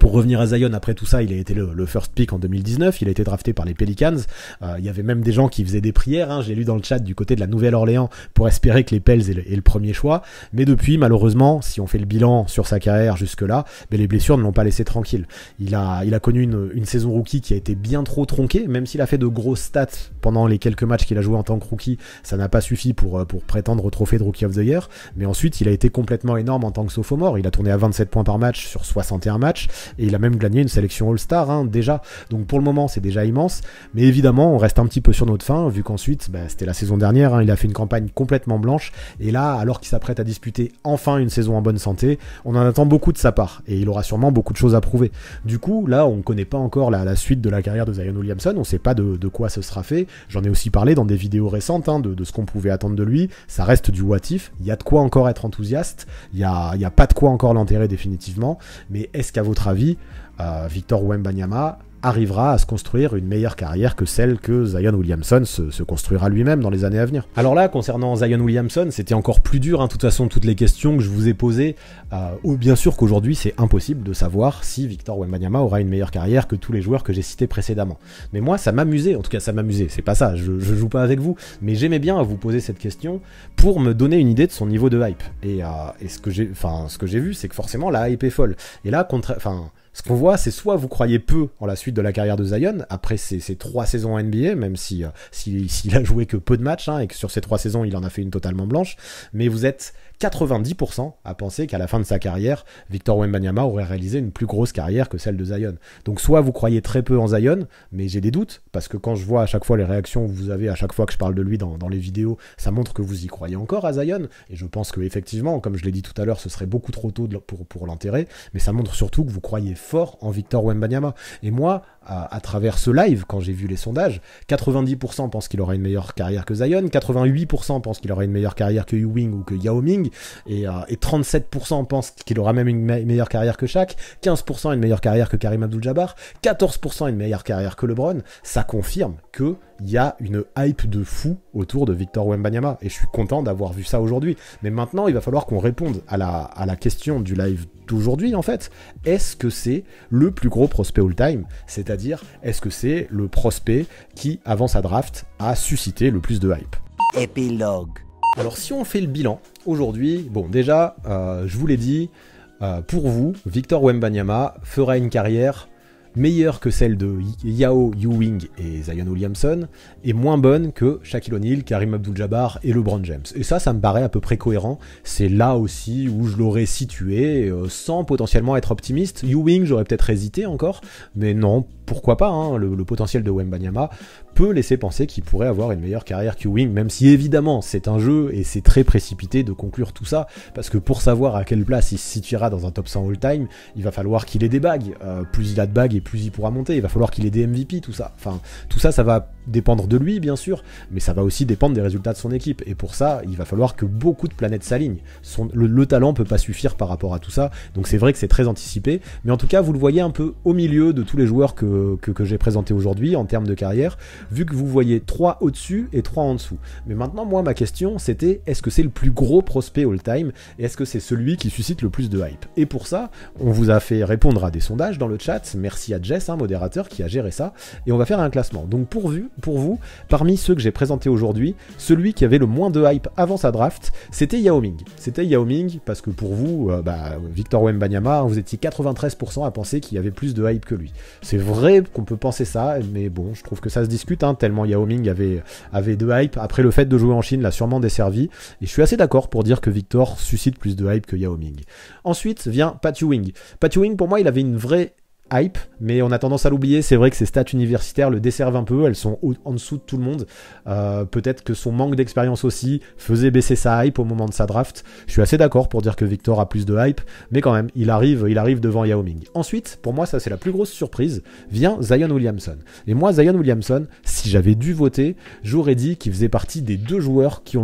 pour revenir à Zion, après tout ça, il a été le first pick en 2019, il a été drafté par les Pelicans, il y avait même des gens qui faisaient des prières, j'ai lu dans le chat du côté de la Nouvelle-Orléans pour espérer que les Pels aient le premier choix, mais depuis, malheureusement, si on fait le bilan sur sa carrière jusque-là, les blessures ne l'ont pas laissé tranquille. Il a connu une saison rookie qui a été bien trop tronquée, même s'il a fait de grosses stats pendant les quelques matchs qu'il a joué en tant que rookie, ça n'a pas suffi pour prétendre au trophée de Rookie of the Year, mais ensuite, il a été complètement énorme en tant que sophomore, il a tourné à 27 points par match sur 61 matchs, et il a même gagné une sélection All-Star déjà, donc pour le moment c'est déjà immense, mais évidemment on reste un petit peu sur notre faim, vu qu'ensuite c'était la saison dernière, il a fait une campagne complètement blanche, et là alors qu'il s'apprête à disputer enfin une saison en bonne santé, on en attend beaucoup de sa part, et il aura sûrement beaucoup de choses à prouver. Du coup là on connaît pas encore la suite de la carrière de Zion Williamson, on sait pas de quoi ce sera fait, j'en ai aussi parlé dans des vidéos récentes de ce qu'on pouvait attendre de lui, ça reste du what if, il y a de quoi encore être enthousiaste, il y a pas de quoi encore l'enterrer définitivement, mais est-ce qu'à votre avis Victor Wembanyama arrivera à se construire une meilleure carrière que celle que Zion Williamson se construira lui-même dans les années à venir. Alors là, concernant Zion Williamson, c'était encore plus dur, de toute façon, toutes les questions que je vous ai posées. Bien sûr qu'aujourd'hui, c'est impossible de savoir si Victor Wembanyama aura une meilleure carrière que tous les joueurs que j'ai cités précédemment. Mais moi, ça m'amusait, en tout cas ça m'amusait, c'est pas ça, je joue pas avec vous, mais j'aimais bien vous poser cette question pour me donner une idée de son niveau de hype. Et ce que j'ai vu, c'est que forcément, la hype est folle. Et là, ce qu'on voit, c'est soit vous croyez peu en la suite de la carrière de Zion, après ces 3 saisons en NBA, même s'il a joué que peu de matchs, et que sur ces 3 saisons, il en a fait une totalement blanche, mais vous êtes 90% à penser qu'à la fin de sa carrière, Victor Wembanyama aurait réalisé une plus grosse carrière que celle de Zion. Donc soit vous croyez très peu en Zion, mais j'ai des doutes, parce que quand je vois à chaque fois les réactions que vous avez à chaque fois que je parle de lui dans les vidéos, ça montre que vous y croyez encore à Zion, et je pense que effectivement, comme je l'ai dit tout à l'heure, ce serait beaucoup trop tôt pour l'enterrer, mais ça montre surtout que vous croyez fort en Victor Wembanyama. Et moi, à travers ce live, quand j'ai vu les sondages, 90% pensent qu'il aura une meilleure carrière que Zion, 88% pensent qu'il aura une meilleure carrière que Ewing ou que Yao Ming, et 37% pensent qu'il aura même une meilleure carrière que Shaq, 15% une meilleure carrière que Karim Abdul-Jabbar, 14% une meilleure carrière que LeBron. Ça confirme que il y a une hype de fou autour de Victor Wembanyama, et je suis content d'avoir vu ça aujourd'hui. Mais maintenant, il va falloir qu'on réponde à la question du live d'aujourd'hui, en fait. Est-ce que c'est le plus gros prospect all-time ? C'est-à-dire, est-ce que c'est le prospect qui, avant sa draft, a suscité le plus de hype ? Épilogue. Alors, si on fait le bilan, aujourd'hui, bon, déjà, je vous l'ai dit, pour vous, Victor Wembanyama fera une carrière meilleure que celle de Yao, Ewing et Zion Williamson, et moins bonne que Shaquille O'Neal, Karim Abdul-Jabbar et LeBron James. Et ça me paraît à peu près cohérent. C'est là aussi où je l'aurais situé, sans potentiellement être optimiste. Ewing, j'aurais peut-être hésité encore, mais non, pourquoi pas, le potentiel de Wembanyama peut laisser penser qu'il pourrait avoir une meilleure carrière qu'Ewing, même si évidemment c'est un jeu et c'est très précipité de conclure tout ça, parce que pour savoir à quelle place il se situera dans un top 100 all-time, il va falloir qu'il ait des bagues, plus il a de bagues et plus il pourra monter, il va falloir qu'il ait des MVP, tout ça, enfin tout ça, ça va dépendre de lui bien sûr, mais ça va aussi dépendre des résultats de son équipe, et pour ça il va falloir que beaucoup de planètes s'alignent, le talent peut pas suffire par rapport à tout ça, donc c'est vrai que c'est très anticipé, mais en tout cas vous le voyez un peu au milieu de tous les joueurs que j'ai présentés aujourd'hui en termes de carrière, vu que vous voyez 3 au-dessus et 3 en dessous. Mais maintenant, moi, ma question, c'était, est-ce que c'est le plus gros prospect all-time, et est-ce que c'est celui qui suscite le plus de hype? Et pour ça, on vous a fait répondre à des sondages dans le chat, merci à Jess, modérateur, qui a géré ça, et on va faire un classement. Donc pour vous, parmi ceux que j'ai présentés aujourd'hui, celui qui avait le moins de hype avant sa draft, c'était Yao Ming. C'était Yao Ming, parce que pour vous, Victor Wembanyama, vous étiez 93% à penser qu'il y avait plus de hype que lui. C'est vrai qu'on peut penser ça, mais bon, je trouve que ça se discute, tellement Yao Ming avait de hype. Après, le fait de jouer en Chine l'a sûrement desservi, et je suis assez d'accord pour dire que Victor suscite plus de hype que Yao Ming. Ensuite vient Pat Ewing. Pat Ewing, pour moi, il avait une vraie hype, mais on a tendance à l'oublier, c'est vrai que ses stats universitaires le desservent un peu, elles sont en dessous de tout le monde, peut-être que son manque d'expérience aussi faisait baisser sa hype au moment de sa draft, je suis assez d'accord pour dire que Victor a plus de hype, mais quand même, il arrive devant Yao Ming. Ensuite, pour moi ça c'est la plus grosse surprise, vient Zion Williamson, et moi Zion Williamson, si j'avais dû voter, j'aurais dit qu'il faisait partie des 2 joueurs qui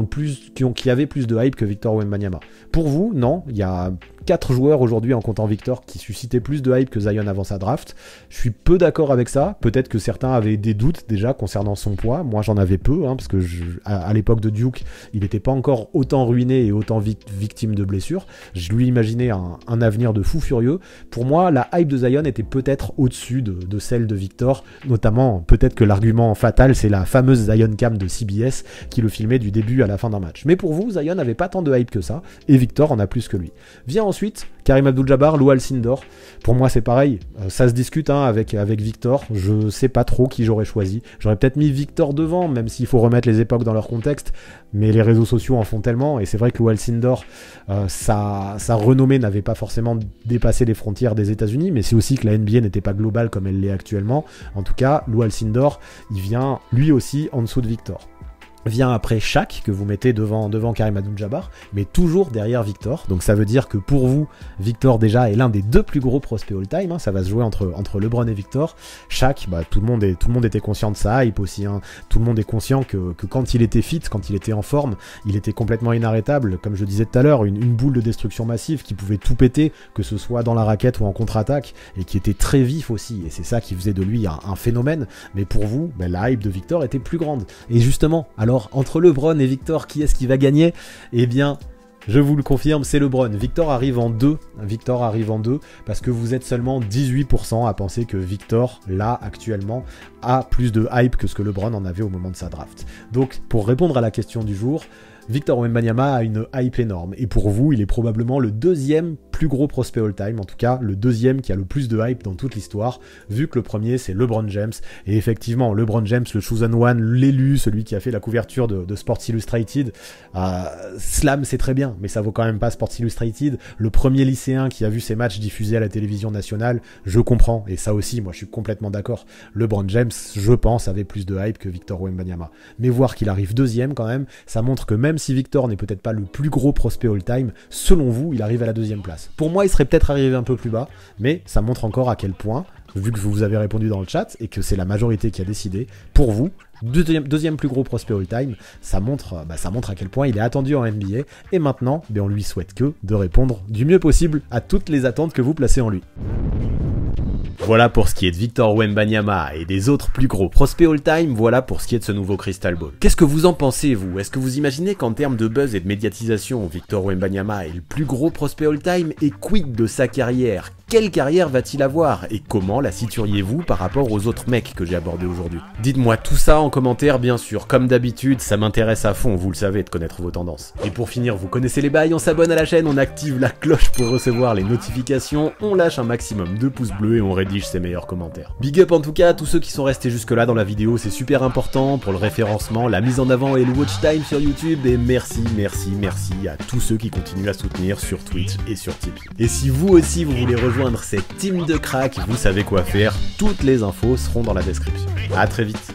avaient plus de hype que Victor Wembanyama. Pour vous, non, il y a 4 joueurs aujourd'hui en comptant Victor qui suscitaient plus de hype que Zion avant sa draft. Je suis peu d'accord avec ça. Peut-être que certains avaient des doutes déjà concernant son poids. Moi j'en avais peu, parce que à l'époque de Duke, il n'était pas encore autant ruiné et autant victime de blessures. Je lui imaginais un avenir de fou furieux. Pour moi, la hype de Zion était peut-être au-dessus de celle de Victor. Notamment, peut-être que l'argument fatal, c'est la fameuse Zion Cam de CBS qui le filmait du début à la fin d'un match. Mais pour vous, Zion n'avait pas tant de hype que ça, et Victor en a plus que lui. Vient ensuite Karim Abdul-Jabbar, Lou Alcindor. Pour moi c'est pareil, ça se discute avec Victor, je sais pas trop qui j'aurais choisi. J'aurais peut-être mis Victor devant, même s'il faut remettre les époques dans leur contexte, mais les réseaux sociaux en font tellement, et c'est vrai que Lou Alcindor, sa renommée n'avait pas forcément dépassé les frontières des États-Unis, mais c'est aussi que la NBA n'était pas globale comme elle l'est actuellement. En tout cas, Lou Alcindor, il vient lui aussi en dessous de Victor. Vient après Shaq, que vous mettez devant Karim Abdul-Jabbar, mais toujours derrière Victor. Donc ça veut dire que pour vous, Victor déjà est l'un des 2 plus gros prospects all-time, ça va se jouer entre LeBron et Victor. Shaq, tout le monde était conscient de ça, hype aussi, tout le monde est conscient que quand il était fit, quand il était en forme, il était complètement inarrêtable, comme je disais tout à l'heure, une boule de destruction massive qui pouvait tout péter, que ce soit dans la raquette ou en contre-attaque, et qui était très vif aussi, et c'est ça qui faisait de lui un phénomène. Mais pour vous, la hype de Victor était plus grande. Et justement, alors entre LeBron et Victor, qui est-ce qui va gagner? Eh bien, je vous le confirme, c'est LeBron. Victor arrive en 2, parce que vous êtes seulement 18% à penser que Victor, là, actuellement, a plus de hype que ce que LeBron en avait au moment de sa draft. Donc, pour répondre à la question du jour, Victor Wembanyama a une hype énorme, et pour vous, il est probablement le 2e plus gros prospect all-time, en tout cas le 2e qui a le plus de hype dans toute l'histoire, vu que le premier c'est LeBron James, et effectivement LeBron James, le chosen one, l'élu, celui qui a fait la couverture de Sports Illustrated, Slam c'est très bien, mais ça vaut quand même pas Sports Illustrated, le premier lycéen qui a vu ses matchs diffusés à la télévision nationale, je comprends, et ça aussi, moi je suis complètement d'accord, LeBron James, je pense, avait plus de hype que Victor Wembanyama, mais voir qu'il arrive 2e quand même, ça montre que même si Victor n'est peut-être pas le plus gros prospect all-time, selon vous, il arrive à la 2e place. Pour moi, il serait peut-être arrivé un peu plus bas, mais ça montre encore à quel point, vu que vous avez répondu dans le chat, et que c'est la majorité qui a décidé, pour vous, deuxième plus gros prospect all-time, ça montre à quel point il est attendu en NBA, et maintenant, on lui souhaite que de répondre du mieux possible à toutes les attentes que vous placez en lui. Voilà pour ce qui est de Victor Wembanyama et des autres plus gros prospects all-time, voilà pour ce qui est de ce nouveau Crystal Ball. Qu'est-ce que vous en pensez, vous? Est-ce que vous imaginez qu'en termes de buzz et de médiatisation, Victor Wembanyama est le plus gros prospect all-time, et quid de sa carrière? Quelle carrière va-t-il avoir? Et comment la situeriez-vous par rapport aux autres mecs que j'ai abordés aujourd'hui? Dites-moi tout ça en commentaire, bien sûr. Comme d'habitude, ça m'intéresse à fond, vous le savez, de connaître vos tendances. Et pour finir, vous connaissez les bails, on s'abonne à la chaîne, on active la cloche pour recevoir les notifications, on lâche un maximum de pouces bleus et on rédige ses meilleurs commentaires. Big up en tout cas à tous ceux qui sont restés jusque là dans la vidéo, c'est super important pour le référencement, la mise en avant et le watch time sur YouTube, et merci à tous ceux qui continuent à soutenir sur Twitch et sur Tipeee. Et si vous aussi vous voulez rejoindre cette team de cracks, vous savez quoi faire, toutes les infos seront dans la description. À très vite.